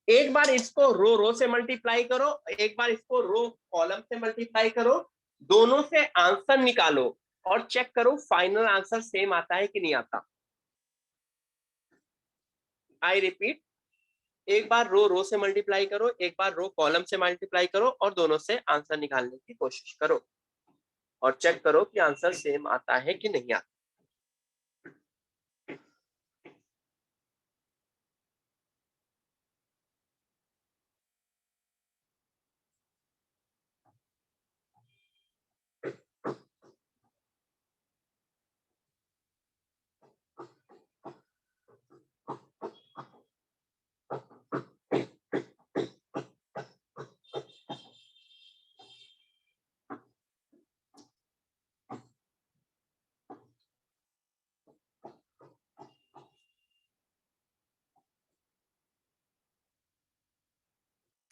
एक बार इसको रो से मल्टीप्लाई करो, एक बार इसको रो कॉलम से मल्टीप्लाई करो, दोनों से आंसर निकालो और चेक करो फाइनल आंसर सेम आता है कि नहीं आता। आई रिपीट, एक बार रो से मल्टीप्लाई करो, एक बार रो कॉलम से मल्टीप्लाई करो और दोनों से आंसर निकालने की कोशिश करो और चेक करो कि आंसर सेम आता है कि नहीं आता।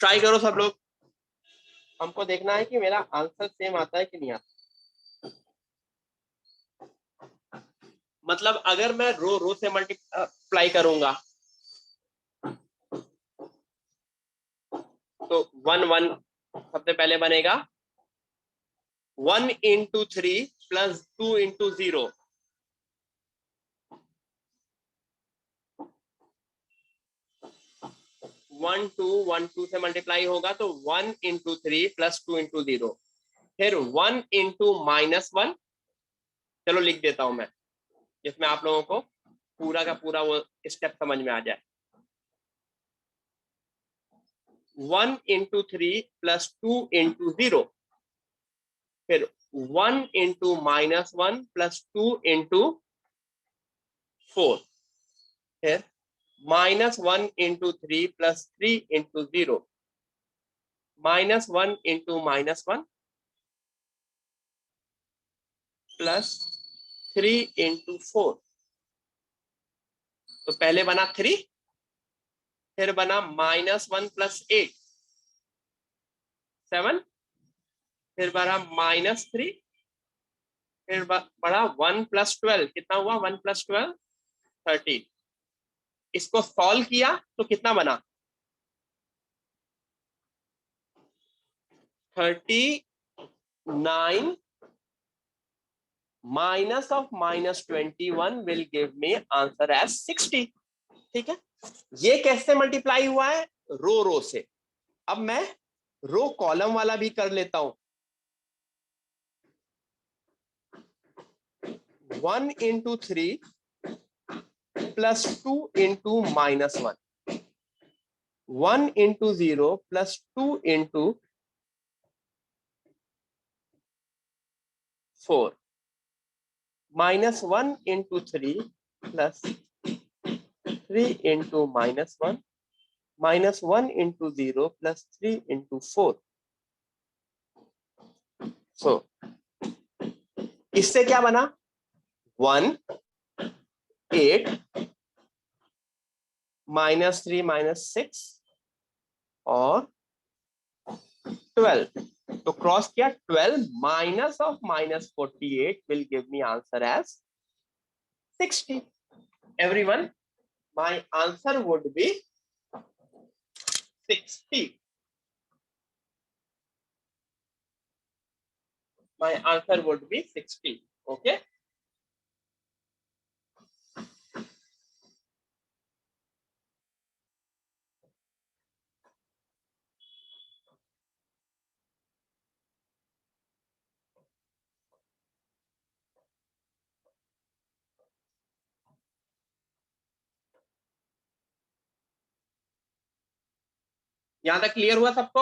ट्राई करो सब लोग, हमको देखना है कि मेरा आंसर सेम आता है कि नहीं आता। मतलब अगर मैं रो से मल्टीप्लाई करूंगा तो 1 सबसे पहले बनेगा, 1 इंटू 3 प्लस 2 इंटू 0, 1 2 1 2 से मल्टीप्लाई होगा तो 1 इंटू 3 प्लस 2 इंटू 0। फिर 1 इंटू -1, चलो लिख देता हूं मैं, जिसमें आप लोगों को पूरा का पूरा वो स्टेप समझ में आ जाए। 1 इंटू 3 प्लस 2 इंटू 0, फिर 1 इंटू -1 प्लस 2 इंटू 4, फिर -1 into 3 plus 3 into 0, -1 into -1 plus 3 into 4। तो पहले बना 3, फिर बना -1 प्लस 8 7, फिर बना -3, फिर बढ़ा 1 प्लस 12, कितना हुआ 1 प्लस 12 13। इसको सॉल्व किया तो कितना बना 39 minus of -21 will give me answer as 60। ठीक है, ये कैसे मल्टीप्लाई हुआ है, रो रो से। अब मैं रो कॉलम वाला भी कर लेता हूं। 1 into 3 plus 2 into -1, 1 into 0 plus 2 into 4, -1 into 3 plus 3 into -1, -1 into 0 plus 3 into 4। सो इससे क्या बना 1 8 -3 -6 और 12। तो क्रॉस किया, 12 minus of -48 will give me answer as 60। Everyone, my answer would be 60। My answer would be 60. Okay. यहां तक क्लियर हुआ सबको?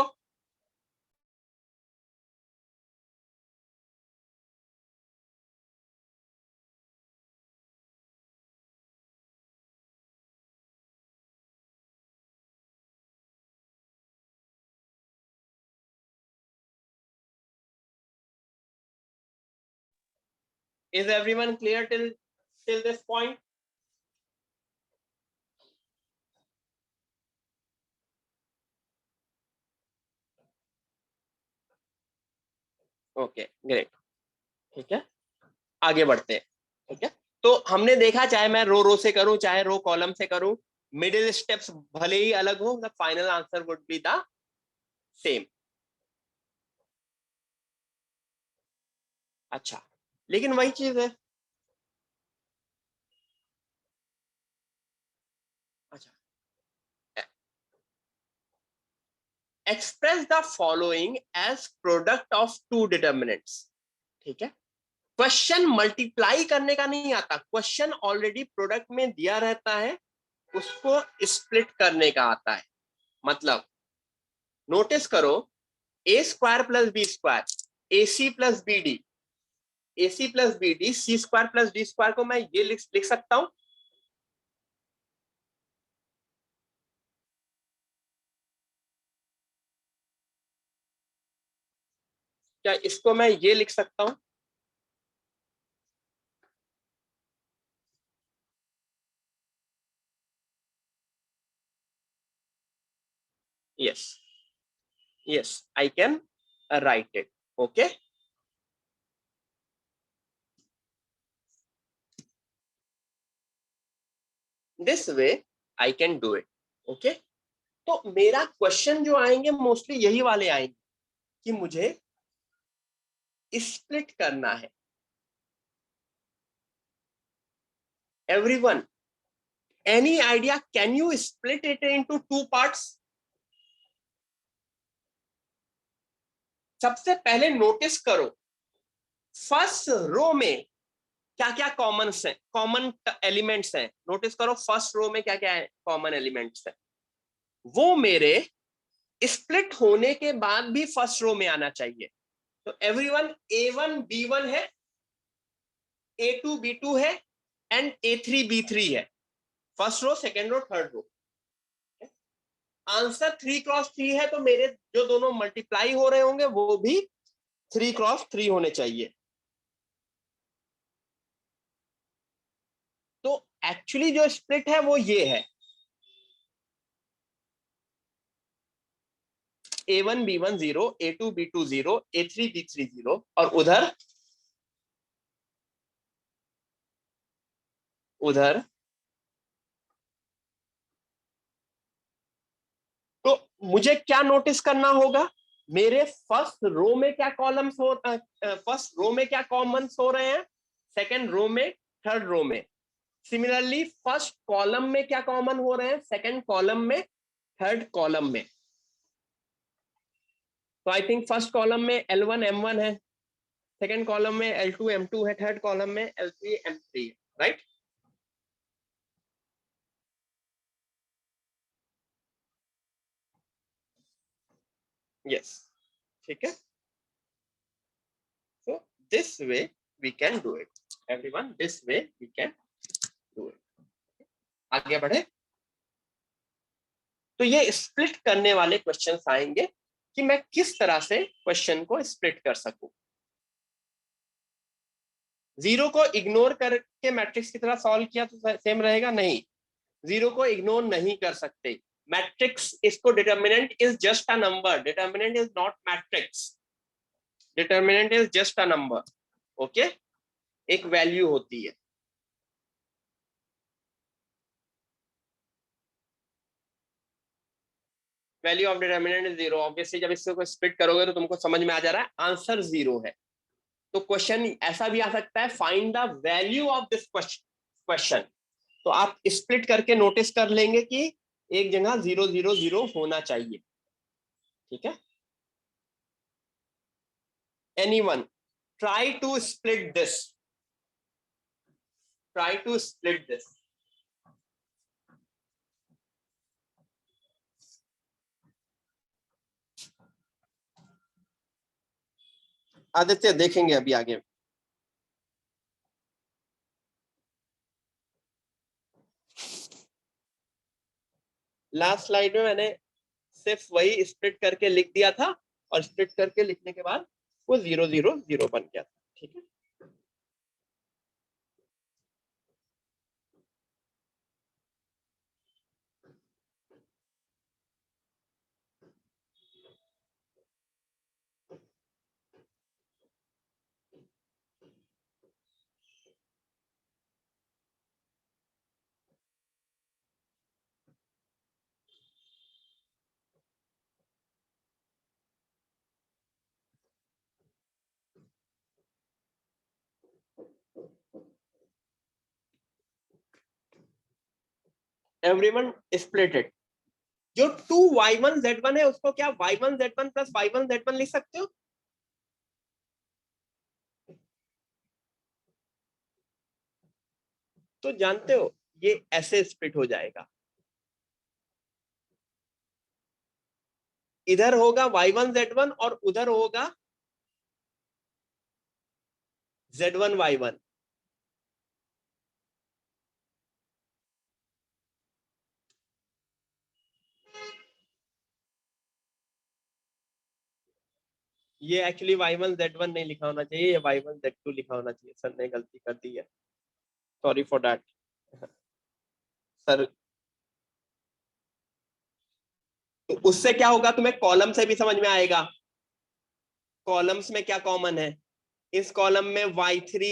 Is everyone clear till this point? Okay, great. ठीक है, आगे बढ़ते हैं। ठीक है, तो हमने देखा, चाहे मैं रो रो से करूं चाहे रो कॉलम से करूं, मिडिल स्टेप्स भले ही अलग हो, the final answer would be the same. अच्छा, लेकिन वही चीज है। अच्छा, express the following as product of two determinants. ठीक है, क्वेश्चन मल्टीप्लाई करने का नहीं आता, क्वेश्चन ऑलरेडी प्रोडक्ट में दिया रहता है, उसको स्प्लिट करने का आता है। मतलब नोटिस करो, ए स्क्वायर प्लस बी स्क्वायर, ए सी प्लस बी डी, ए सी प्लस बी डी, सी स्क्वायर प्लस डी स्क्वायर को मैं ये लिख सकता हूं, क्या इसको मैं ये लिख सकता हूं? Yes, yes, I can write it. Okay, this way I can do it. Okay, तो मेरा क्वेश्चन जो आएंगे मोस्टली यही वाले आएंगे कि मुझे स्प्लिट करना है। Everyone, any idea, can you split it into two parts? सबसे पहले नोटिस करो फर्स्ट रो में क्या क्या कॉमन एलिमेंट्स हैं। नोटिस करो फर्स्ट रो में क्या क्या कॉमन एलिमेंट्स हैं। वो मेरे स्प्लिट होने के बाद भी फर्स्ट रो में आना चाहिए। तो एवरीवन A1 B1 है, A2 B2 है एंड A3 B3 है। First row, second row, third row. Answer 3x3 है, तो मेरे जो दोनों मल्टीप्लाई हो रहे होंगे वो भी 3x3 होने चाहिए। तो एक्चुअली जो स्प्लिट है वो ये है A1 B1 0, A2 B2 0, A3 B3 0 और उधर उधर तो मुझे क्या नोटिस करना होगा, मेरे फर्स्ट रो में क्या कॉलम्स हो, फर्स्ट रो में क्या कॉमन्स हो रहे हैं, सेकंड रो में, थर्ड रो में। सिमिलरली फर्स्ट कॉलम में क्या कॉमन हो रहे हैं, सेकंड कॉलम में, थर्ड कॉलम में। तो आई थिंक फर्स्ट कॉलम में L1 M1 है, सेकंड कॉलम में L2 M2 है, थर्ड कॉलम में L3 M3 है, राइट। यस, ठीक है। So this way we can do it. Everyone, this way we can do it. आगे बढ़े। तो ये स्प्लिट करने वाले क्वेश्चंस आएंगे कि मैं किस तरह से क्वेश्चन को स्प्लिट कर सकूं। जीरो को इग्नोर करके मैट्रिक्स की तरह सॉल्व किया तो सेम रहेगा? नहीं, जीरो को इग्नोर नहीं कर सकते। मैट्रिक्स, इसको determinant is just a number, determinant is not matrix, determinant is just a number. Okay, एक वैल्यू होती है। Value of determinant is zero. Obviously जब इसको स्प्लिट करोगे तो तुमको समझ में आ जा रहा है आंसर जीरो है। तो क्वेश्चन ऐसा भी आ सकता है, find the value of this question. तो आप स्प्लिट करके नोटिस कर लेंगे कि एक जगह 0 0 0 होना चाहिए। ठीक है, anyone try to split this, try to split this. Aditya देखेंगे अभी आगे। लास्ट स्लाइड में मैंने सिर्फ वही स्प्लिट करके लिख दिया था और स्प्लिट करके लिखने के बाद वो 0 0 0 बन गया था। ठीक है, एवरीवन स्प्लिट इट। जो 2y1z1 है उसको क्या y1z1 प्लस y1z1 लिख सकते हो? तो जानते हो ये ऐसे स्प्लिट हो जाएगा, इधर होगा y1z1 और उधर होगा z1 y1। ये एक्चुअली y1z1 नहीं लिखा होना चाहिए, ये y1z2 लिखा होना चाहिए। सर ने गलती कर दी है, सॉरी फॉर दैट सर। तो उससे क्या होगा, तुम्हें कॉलम से भी समझ में आएगा। कॉलम्स में क्या कॉमन है, इस कॉलम में y3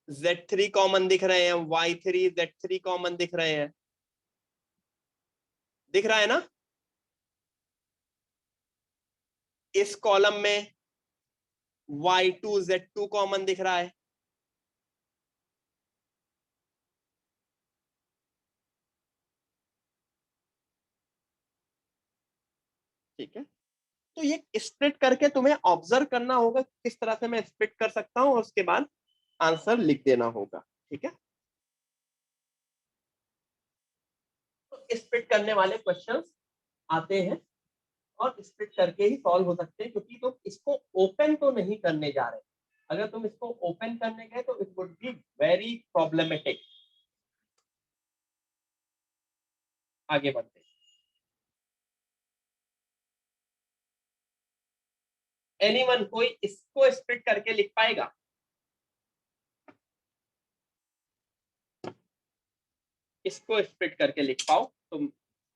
z3 कॉमन दिख रहे हैं, y3 z3 कॉमन दिख रहे हैं, दिख रहा है ना। इस कॉलम में y2 z2 कॉमन दिख रहा है। ठीक है, तो ये स्प्लिट करके तुम्हें ऑब्जर्व करना होगा किस तरह से मैं स्प्लिट कर सकता हूँ, और उसके बाद आंसर लिख देना होगा। ठीक है, तो स्प्लिट करने वाले क्वेश्चंस आते हैं और स्प्लिट करके ही सॉल्व हो सकते हैं, क्योंकि तुम इसको ओपन तो नहीं करने जा रहे। अगर तुम इसको ओपन करने गए तो it would be very problematic. आगे बढ़ते हैं। एनीवन, कोई इसको स्प्लिट करके लिख पाएगा? इसको स्प्लिट करके लिख पाओ तो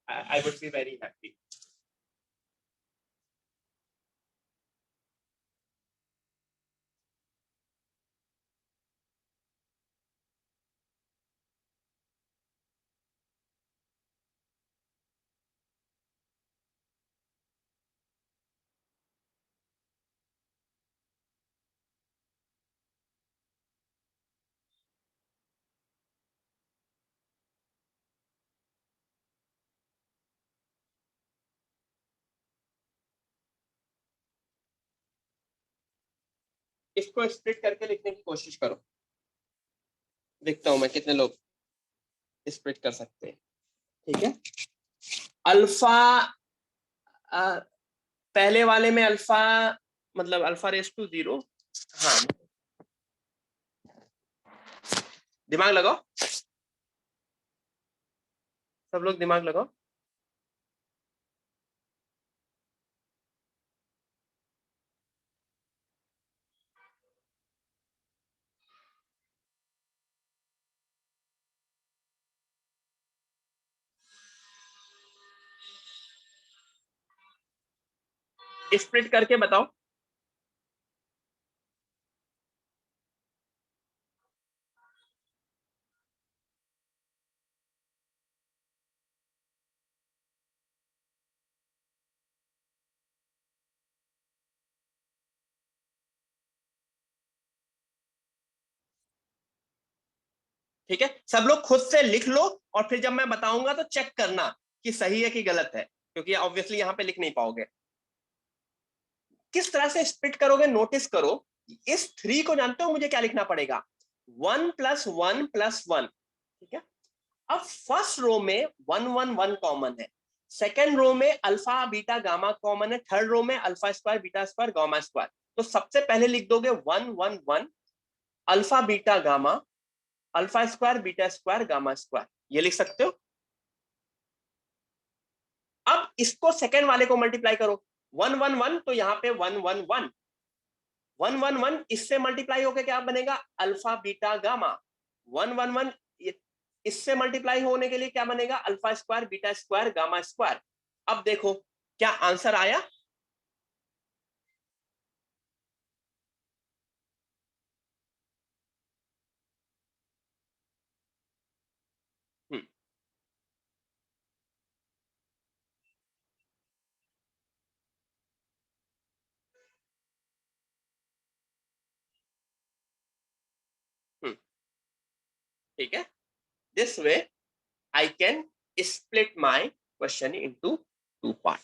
I would be very happy. इसको स्प्लिट करके लिखने की कोशिश करो, देखता हूं मैं कितने लोग स्प्लिट कर सकते हैं। ठीक है, अल्फा, पहले वाले में अल्फा मतलब अल्फा रेस टू 0। हाँ, दिमाग लगाओ, सब लोग दिमाग लगाओ। स्प्लिट करके बताओ। ठीक है, सब लोग खुद से लिख लो, और फिर जब मैं बताऊंगा तो चेक करना कि सही है कि गलत है, क्योंकि ऑब्वियसली यहाँ पे लिख नहीं पाओगे। किस तरह से स्प्लिट करोगे, नोटिस करो। इस 3 को जानते हो मुझे क्या लिखना पड़ेगा? 1 + 1 + 1। ठीक है, अब फर्स्ट रो में 1 1 1 कॉमन है, सेकेंड रो में अल्फा बीटा गामा कॉमन है, थर्ड रो में alpha square beta square gamma square. तो सबसे पहले लिख दोगे 1 1 1 alpha beta gamma, alpha square beta square gamma square, ये लिख सकते हो। अब इसको सेकेंड वाले को मल्टीप्लाई करो। 1 1 1 तो यहाँ पे 1 1 1, 1 1 1 इससे मल्टीप्लाई होकर क्या बनेगा? Alpha beta gamma. 1 1 1 इससे मल्टीप्लाई होने के लिए क्या बनेगा? Alpha square beta square gamma square. अब देखो क्या आंसर आया। हम्म, हम्म, ठीक है, this way I can split my question into 2 part.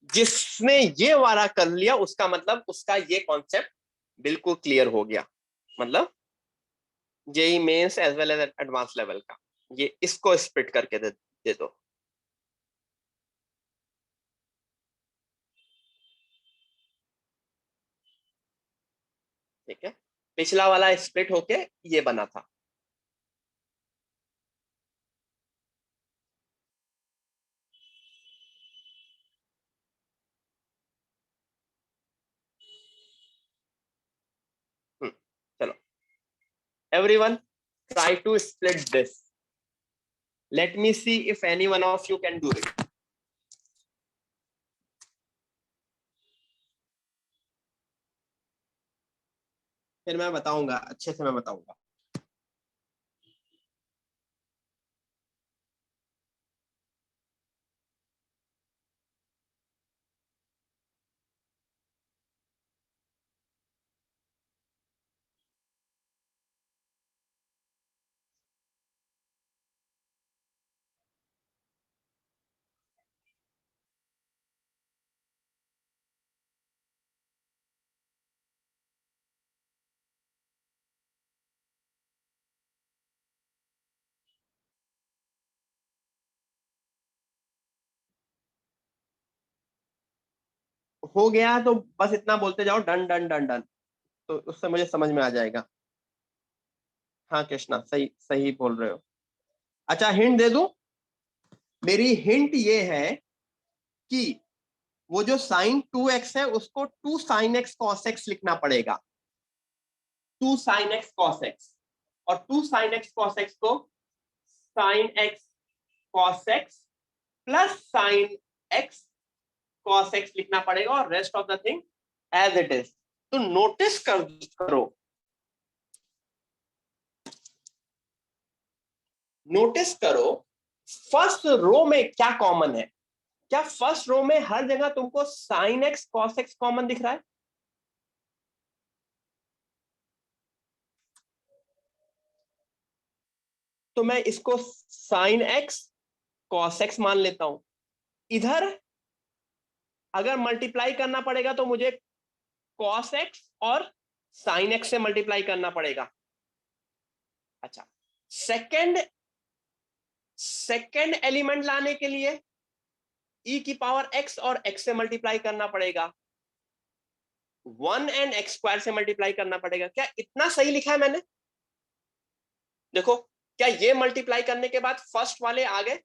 जिसने ये वाला कर लिया उसका मतलब उसका ये कॉन्सेप्ट बिल्कुल क्लियर हो गया, मतलब JEE Mains as well as advance level का। ये इसको स्प्लिट करके दे दो। ठीक है, पिछला वाला स्प्लिट होके ये बना था। चलो, everyone try to split this. Let me see if any one of you can do it. फिर मैं बताऊंगा, अच्छे से मैं बताऊंगा। हो गया तो बस इतना बोलते जाओ, डन डन डन डन, तो उससे मुझे समझ में आ जाएगा। हाँ कृष्णा, सही सही बोल रहे हो। अच्छा हिंट दे दूं, मेरी हिंट ये है कि वो जो साइन 2x है उसको 2 sin x cos x लिखना पड़ेगा, 2 sin x cos x, और 2 sin x cos x को sin x cos x plus sin x cos x लिखना पड़ेगा, और rest of the thing as it is. तो नोटिस करो, नोटिस करो फर्स्ट रो में क्या कॉमन है। क्या फर्स्ट रो में हर जगह तुमको sin x cos x common दिख रहा है? तो मैं इसको sin x cos x मान लेता हूं। इधर अगर मल्टीप्लाई करना पड़ेगा तो मुझे cos x और sin x से मल्टीप्लाई करना पड़ेगा। अच्छा, सेकंड सेकंड एलिमेंट लाने के लिए e की पावर x और x से मल्टीप्लाई करना पड़ेगा, 1 एंड x स्क्वायर से मल्टीप्लाई करना पड़ेगा। क्या इतना सही लिखा है मैंने? देखो, क्या ये मल्टीप्लाई करने के बाद फर्स्ट वाले आ गए?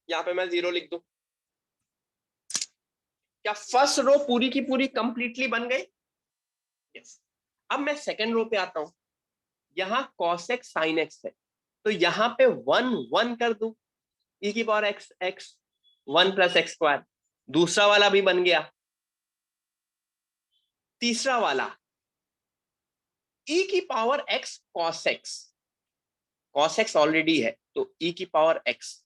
यहां पे मैं 0 लिख दूं। क्या फर्स्ट रो पूरी की पूरी कंप्लीटली बन गई? यस। अब मैं सेकंड रो पे आता हूं, यहां cos x sin x है, तो यहां पे 1 1 कर दूं, e की power x x 1 plus x square, दूसरा वाला भी बन गया। तीसरा वाला e की power x cos x already है तो e की पावर x,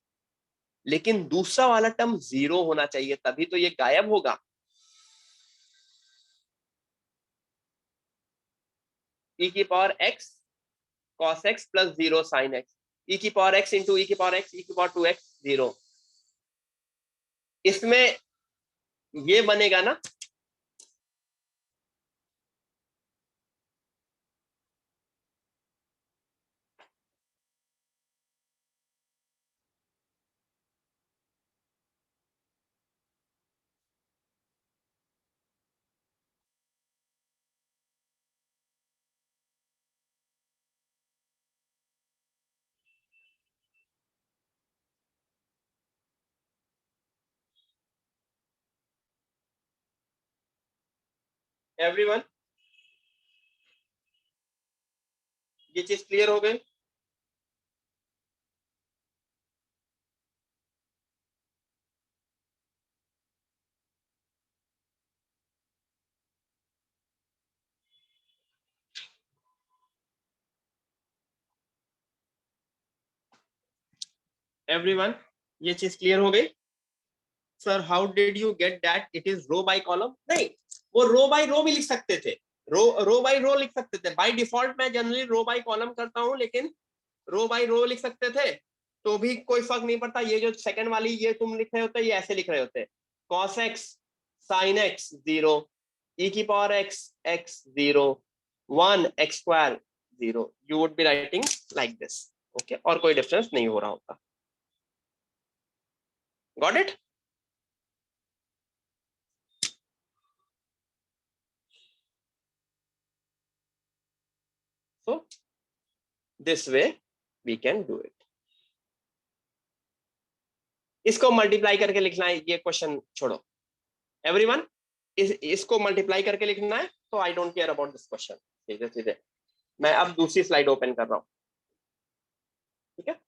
लेकिन दूसरा वाला टर्म 0 होना चाहिए, तभी तो ये गायब होगा। e की power x cos x plus 0 sin x, e की पावर x इंटू e की पावर x, e की पावर 2x 0। इसमें ये बनेगा ना, एवरीवन ये चीज क्लियर हो गई? एवरीवन ये चीज क्लियर हो गई? Sir how did you get that it is row by column? नहीं, वो रो बाय रो भी लिख सकते थे, रो बाय रो लिख सकते थे। बाय डिफॉल्ट मैं जनरली रो बाय कॉलम करता हूं, लेकिन रो बाय रो लिख सकते थे तो भी कोई फर्क नहीं पड़ता। ये जो सेकंड वाली ये तुम लिख रहे होते, ये ऐसे लिख रहे होते, cos x sin x 0, e की power x x 0, 1 x square 0, you would be writing like this. Okay, और कोई डिफरेंस नहीं हो रहा होता। Got it? So this way we can do it. इसको मल्टीप्लाई करके लिखना है, ये क्वेश्चन छोड़ो एवरीवन। इसको मल्टीप्लाई करके लिखना है, तो I don't care about this question. सीधे सीधे मैं अब दूसरी स्लाइड ओपन कर रहा हूं, ठीक है?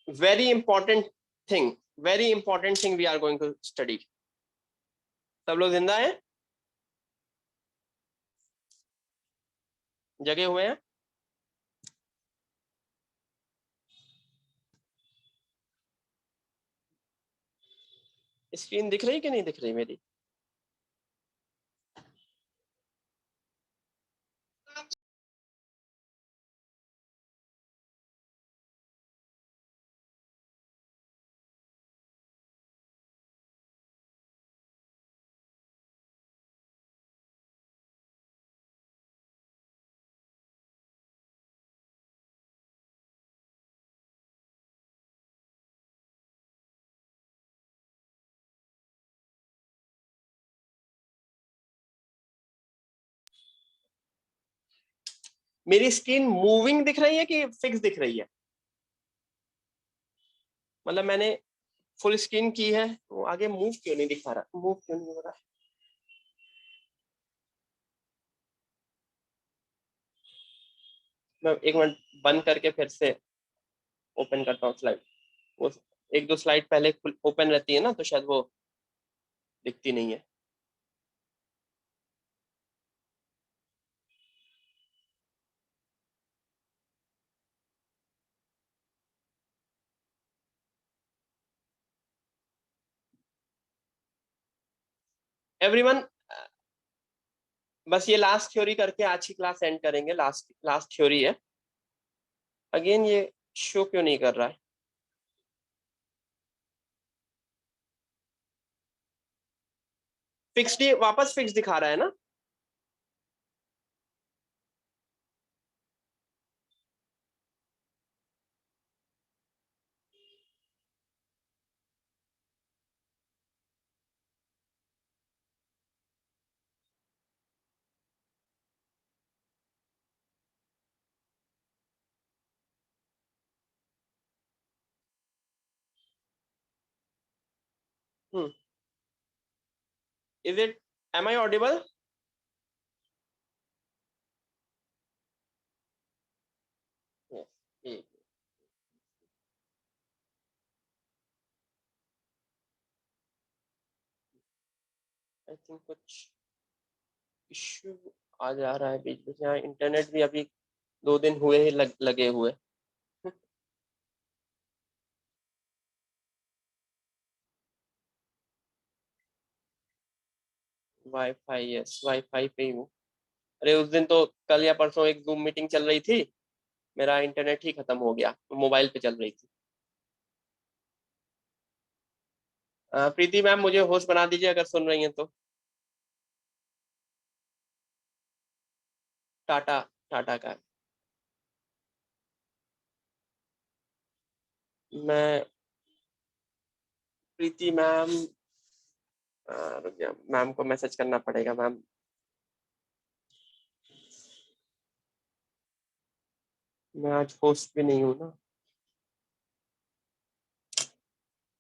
very important thing, very important thing we are going to study. सब लोग जिंदा हैं, जगे हुए हैं? स्क्रीन दिख रही कि नहीं दिख रही मेरी? मेरी स्क्रीन मूविंग दिख रही है कि फिक्स दिख रही है? मतलब मैंने फुल स्क्रीन की है, वो आगे मूव क्यों नहीं दिखा रहा, मूव क्यों नहीं हो रहा? मैं एक मिनट बंद करके फिर से ओपन करता हूँ स्लाइड। वो एक दो स्लाइड पहले ओपन रहती है ना, तो शायद वो दिखती नहीं है। एवरीवन, बस ये लास्ट थ्योरी करके आज की क्लास एंड करेंगे। लास्ट लास्ट थ्योरी है। अगेन ये शो क्यों नहीं कर रहा है? फिक्स्ड वापस फिक्स दिखा रहा है ना? Is it, am I audible? I think कुछ इश्यू आ जा रहा है बीच बीच में। इंटरनेट भी अभी 2 दिन हुए ही लगे हुए। वाईफाई, यस वाईफाई पे ही हूँ। अरे उस दिन तो कल या परसों एक जूम मीटिंग चल रही थी, मेरा इंटरनेट ही खत्म हो गया, मोबाइल पे चल रही थी। प्रीति मैम मुझे होस्ट बना दीजिए अगर सुन रही हैं तो। टाटा, टाटा का। मैं प्रीति मैम, रुक जाओ, मैम को मैसेज करना पड़ेगा। मैम मैं आज होस्ट भी नहीं हूँ ना,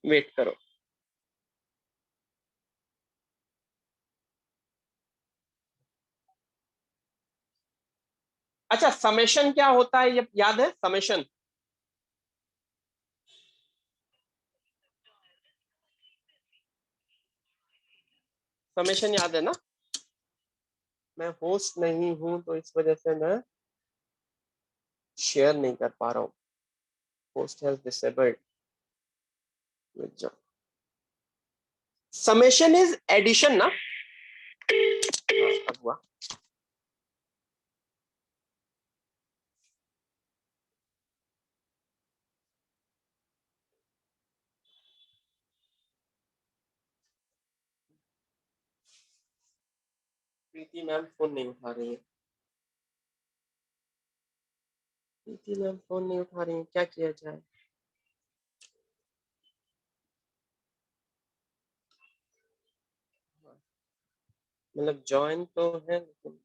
वेट करो। अच्छा, समेशन क्या होता है ये याद है? समेशन, समेशन याद है ना? मैं होस्ट नहीं हूं तो इस वजह से मैं शेयर नहीं कर पा रहा हूँ। Host has disabled. Summation is addition ना? अब हुआ। प्रीति मैम फोन नहीं उठा रही है। प्रीति मैम फोन नहीं उठा रही है, क्या किया जाए? मतलब ज्वाइन तो है लेकिन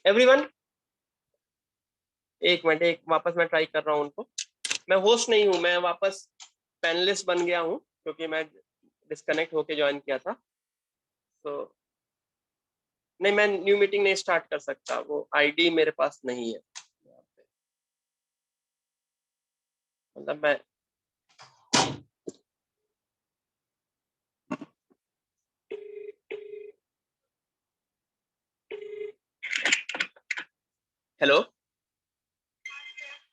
एवरीवन, एक मिनट, एक वापस मैं ट्राई कर रहा हूँ उनको। मैं होस्ट नहीं हूँ, मैं वापस पैनलिस्ट बन गया हूँ क्योंकि मैं डिस्कनेक्ट होके ज्वाइन किया था। तो नहीं, मैं न्यू मीटिंग नहीं स्टार्ट कर सकता, वो आईडी मेरे पास नहीं है। मतलब मैं, हेलो,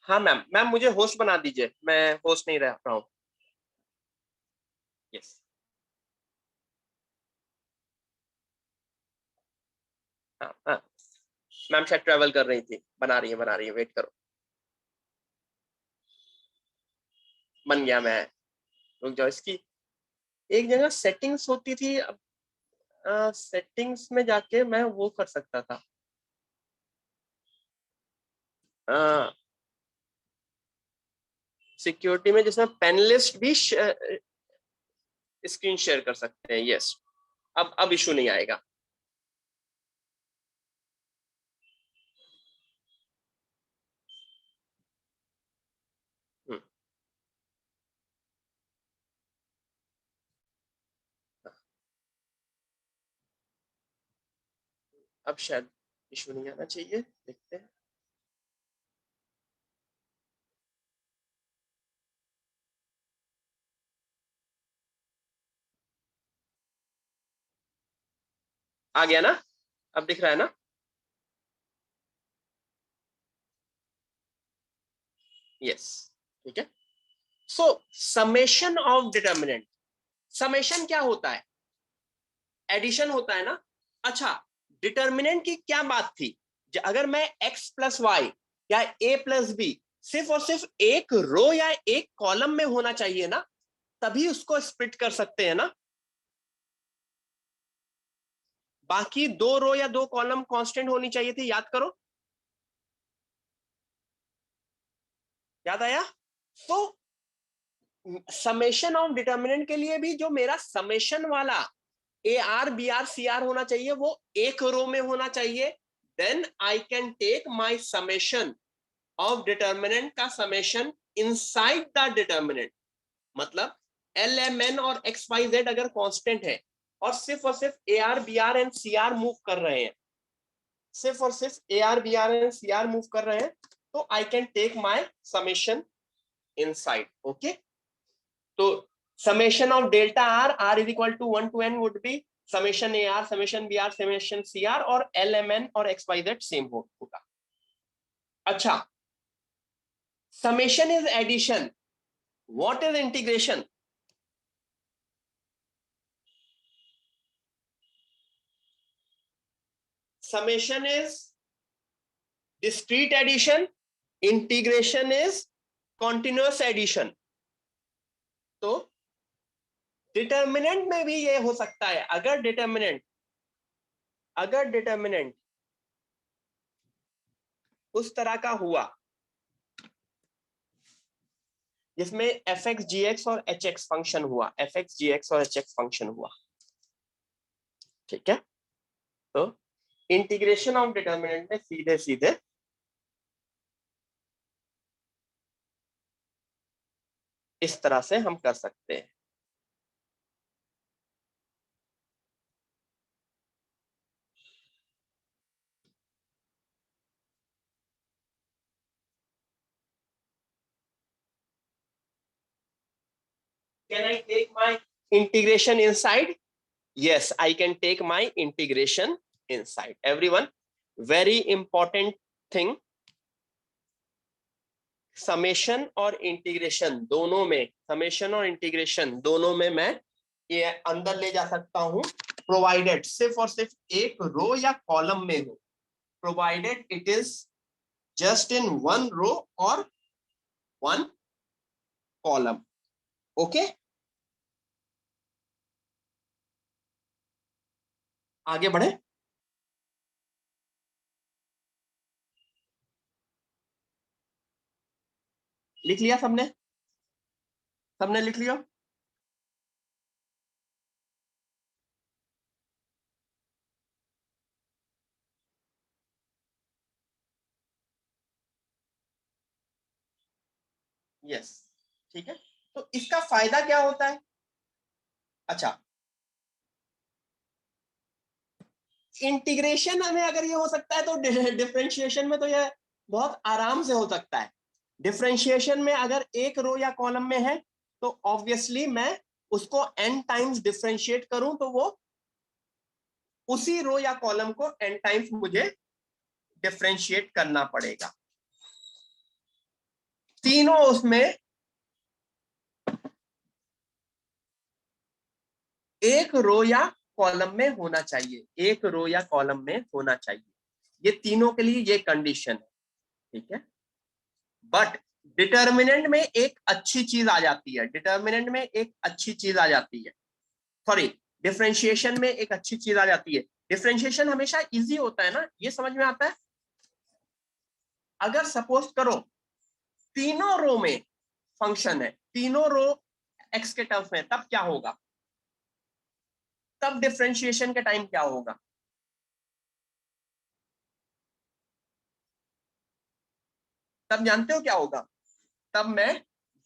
हाँ मैम, मैम मुझे होस्ट बना दीजिए, मैं होस्ट नहीं रह रहा हूँ। यस, हाँ हाँ। मैम शायद ट्रेवल कर रही थी, बना रही है, वेट करो। बन गया मैं, रुक जाओ। इसकी एक जगह सेटिंग्स होती थी, अब सेटिंग्स में जाके मैं वो कर सकता था। सिक्योरिटी में जिसमें पैनलिस्ट भी स्क्रीन शेयर कर सकते हैं। यस, अब इशू नहीं आएगा। अब शायद इशू नहीं आना चाहिए, देखते हैं। आ गया ना, अब दिख रहा है ना? यस, ठीक है। सो समेशन ऑफ डिटर्मिनेंट, समेशन क्या होता है? एडिशन होता है ना। अच्छा, डिटर्मिनेंट की क्या बात थी? अगर मैं x प्लस वाई या a प्लस बी सिर्फ और सिर्फ एक रो या एक कॉलम में होना चाहिए ना, तभी उसको स्प्लिट कर सकते हैं ना। बाकी दो रो या दो कॉलम कांस्टेंट होनी चाहिए थी, याद करो, याद आया? तो समेशन ऑफ डिटर्मिनेंट के लिए भी जो मेरा समेशन वाला a r b r c r होना चाहिए वो एक रो में होना चाहिए। Then I can take my summation of determinant का समेशन इनसाइड द डिटर्मिनेंट। मतलब एल एम एन और एक्स वाई जेड अगर कांस्टेंट है और सिर्फ a r b r and c r move कर रहे हैं, सिर्फ और सिर्फ a r b r and c r move कर रहे हैं, तो आई can take my summation inside. Okay, तो summation of delta r, r is equal to 1 to n would be summation a r, summation b r, summation c r, और l m n और x y z same होगा। अच्छा, summation is addition, what is integration? Summation is discrete addition, integration is continuous addition। तो determinant में भी ये हो सकता है, अगर डिटर्मिनेंट उस तरह का हुआ जिसमें एफ एक्स जी एक्स और एच एक्स फंक्शन हुआ, एफ एक्स जी एक्स और एच एक्स फंक्शन हुआ, ठीक है, तो इंटीग्रेशन ऑफ डिटर्मिनेंट में सीधे सीधे इस तरह से हम कर सकते हैं। Can I take my integration inside? Yes, I can take my integration inside. Everyone, very important thing, summation और इंटीग्रेशन दोनों में, समेशन और इंटीग्रेशन दोनों में मैं ये अंदर ले जा सकता हूं, प्रोवाइडेड सिर्फ और सिर्फ एक रो या कॉलम में हो, provided it is just in one row और वन कॉलम। ओके, आगे बढ़े। लिख लिया सबने? सबने लिख लिया? यस, ठीक है। तो इसका फायदा क्या होता है? अच्छा, इंटीग्रेशन में अगर ये हो सकता है तो डिफरेंशिएशन में तो ये बहुत आराम से हो सकता है। डिफरेंशिएशन में अगर एक रो या कॉलम में है तो ऑब्वियसली मैं उसको n टाइम्स डिफरेंशिएट करूं तो वो उसी रो या कॉलम को n टाइम्स मुझे डिफरेंशिएट करना पड़ेगा। तीनों उसमें एक रो या कॉलम में होना चाहिए, एक रो या कॉलम में होना चाहिए, ये तीनों के लिए ये कंडीशन है, ठीक है। बट डिटर्मिनेंट में एक अच्छी चीज आ जाती है, डिटर्मिनेंट में एक अच्छी चीज आ जाती है, सॉरी, डिफरेंशिएशन में एक अच्छी चीज आ जाती है। डिफरेंशिएशन हमेशा इजी होता है ना, ये समझ में आता है। अगर सपोज करो तीनों रो में फंक्शन है, तीनों रो एक्स के टर्म्स में, तब क्या होगा? तब डिफरेंशिएशन के टाइम क्या होगा? तब जानते हो क्या होगा? तब मैं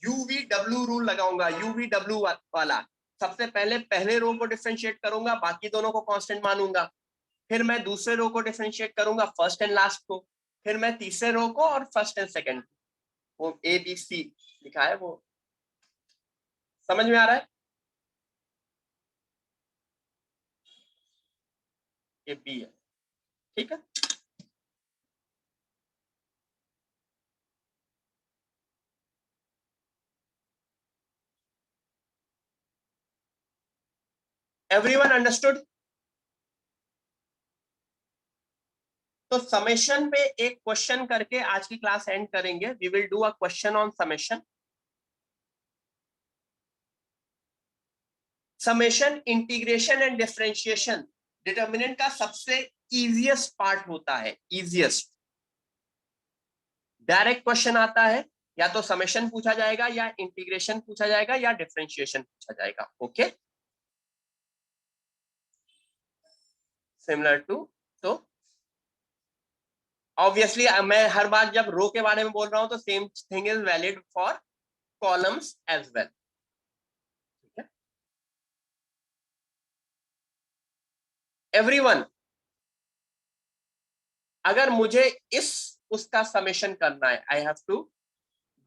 UVW रूल लगाऊंगा, UVW वाला। सबसे पहले पहले रो को डिफरेंशिएट करूंगा, बाकी दोनों को कांस्टेंट मानूंगा। फिर मैं दूसरे रो को डिफरेंशिएट करूंगा, फर्स्ट एंड लास्ट को। फिर मैं तीसरे रो को और फर्स्ट एंड सेकंड, वो ABC लिखा है, वो समझ में आ रहा है? ये B है, ठीक है। Everyone understood? तो समेशन पे एक क्वेश्चन करके आज की क्लास एंड करेंगे। We will do a question on summation. Summation, integration and differentiation determinant का सबसे इजीएस्ट पार्ट होता है, इजीएस्ट। डायरेक्ट क्वेश्चन आता है, या तो समेशन पूछा जाएगा, या इंटीग्रेशन पूछा जाएगा, या डिफरेंशिएशन पूछा जाएगा। Okay, similar to. तो ऑब्वियसली मैं हर बार जब रो के बारे में बोल रहा हूं तो same thing is valid for columns as well. ठीक है एवरीवन, अगर मुझे इस उसका समेशन करना है, I have to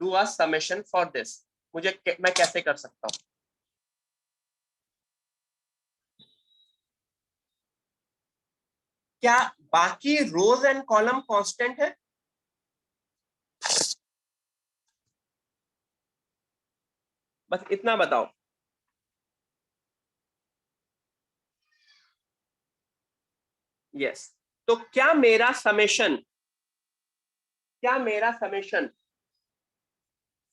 do a summation for this. मैं कैसे कर सकता हूं? क्या बाकी रोज एंड कॉलम कांस्टेंट है? बस इतना बताओ। यस। तो क्या मेरा समेशन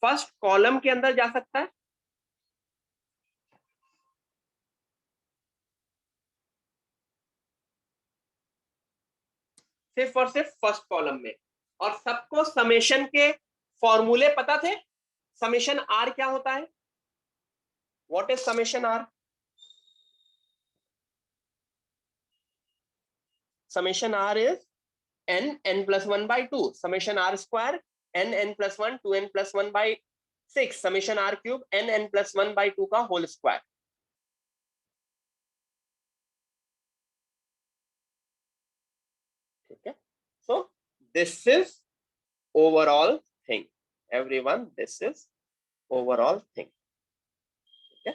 फर्स्ट कॉलम के अंदर जा सकता है? सिर्फ और सिर्फ फर्स्ट कॉलम में। और सबको समेशन के फॉर्मूले पता थे? समेशन आर क्या होता है? What is summation r? Summation r is n+1/2, summation r square n+1 2n+1/6, summation r cube n+1/2 का होल स्क्वायर। ठीक है, so this is overall thing everyone, this is overall thing. ठीक है,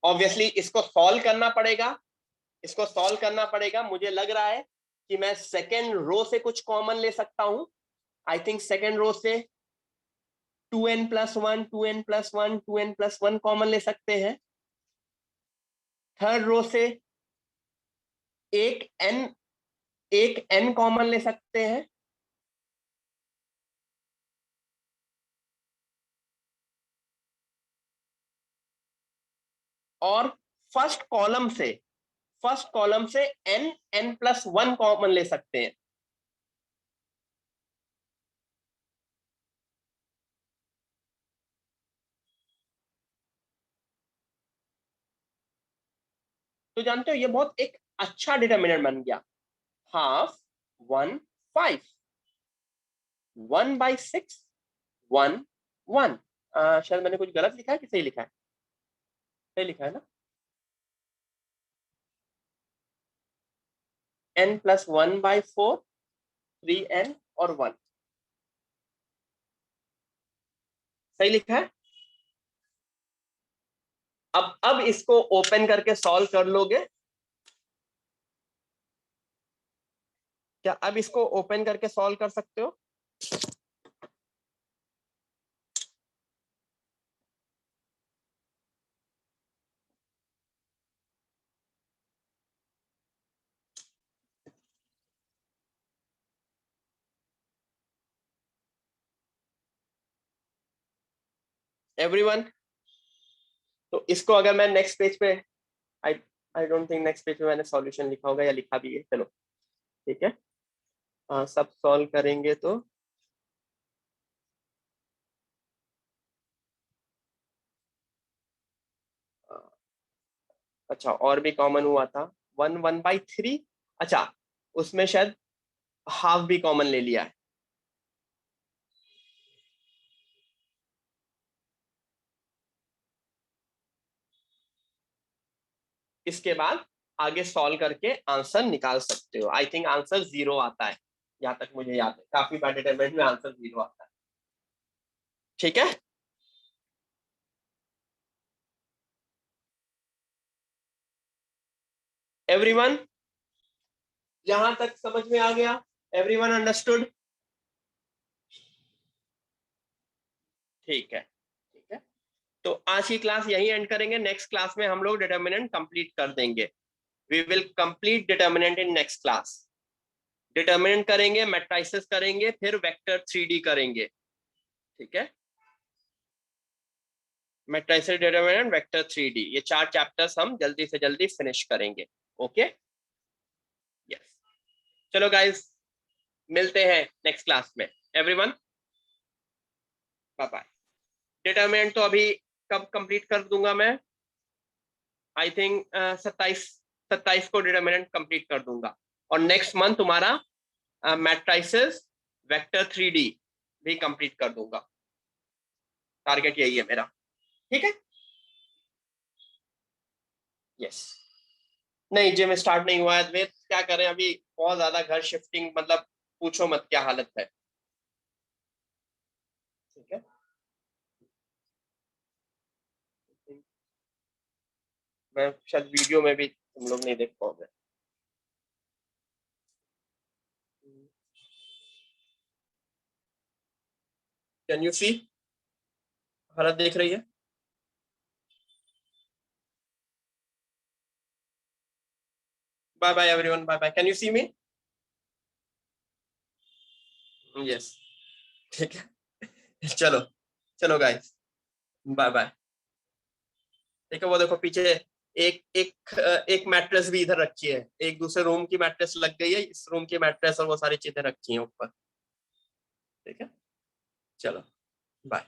obviously इसको solve करना पड़ेगा, इसको solve करना पड़ेगा। मुझे लग रहा है कि मैं सेकेंड रो से कुछ कॉमन ले सकता हूं। आई थिंक सेकेंड रो से 2n+1 2n+1 2n+1 कॉमन ले सकते हैं। थर्ड रो से एक n कॉमन ले सकते हैं। और फर्स्ट कॉलम से n+1 कॉमन ले सकते हैं। तो जानते हो ये बहुत एक अच्छा डिटर्मिनेंट बन गया। 1/2 1 5 1/6 1 1। शायद मैंने कुछ गलत लिखा है कि सही लिखा है? सही लिखा है ना? n+1/4 3n और 1 सही लिखा है। अब इसको ओपन करके सॉल्व कर लोगे क्या? अब इसको ओपन करके सॉल्व कर सकते हो? एवरीवन, तो इसको अगर मैं नेक्स्ट पेज पे, I I don't think next page पे मैंने सॉल्यूशन लिखा होगा, या लिखा भी है। चलो ठीक है, सब सॉल्व करेंगे तो अच्छा और भी कॉमन हुआ था 1/3। अच्छा उसमें शायद हाफ भी कॉमन ले लिया है। इसके बाद आगे सॉल्व करके आंसर निकाल सकते हो। आई थिंक आंसर 0 आता है, जहां तक मुझे याद है काफी बार डिटरमिनेंट में आंसर 0 आता है। ठीक है, एवरीवन यहां तक समझ में आ गया? Everyone understood? ठीक है, ठीक है। तो आज की क्लास यही एंड करेंगे। नेक्स्ट क्लास में हम लोग डिटर्मिनेंट कंप्लीट कर देंगे। We will complete determinant in next class. Determinant करेंगे, मैट्रिसेस करेंगे, फिर वेक्टर 3D करेंगे। ठीक है, मैट्रिसेस, डिटर्मिनेंट, वेक्टर 3D, ये 4 चैप्टर्स हम जल्दी से जल्दी फिनिश करेंगे। Okay, yes. चलो गाइस, मिलते हैं नेक्स्ट क्लास में। Everyone bye bye. डिटर्मिनेंट तो अभी कब कंप्लीट कर दूंगा मैं? आई थिंक 27 को डिटर्मिनेंट कंप्लीट कर दूंगा। और नेक्स्ट मंथ तुम्हारा मैट्रिसेस वेक्टर 3D भी कंप्लीट कर दूंगा। टारगेट यही है मेरा। ठीक है, यस। नहीं जिम स्टार्ट नहीं हुआ है अद्वैत, क्या करें अभी, बहुत ज्यादा घर शिफ्टिंग, मतलब पूछो मत क्या हालत है। ठीक है, मैं शायद वीडियो में भी तुम लोग नहीं देख पाओगे। Can you see? हालत देख रही है? Bye bye everyone, bye bye. Can you see me? Yes, ठीक है। चलो, चलो गाइस, बाय बाय। देखो वो देखो पीछे एक एक एक मैट्रेस भी इधर रखी है, एक दूसरे रूम की मैट्रेस लग गई है, इस रूम की मैट्रेस और वो सारी चीजें रखी हैं ऊपर। ठीक है, चलो बाय।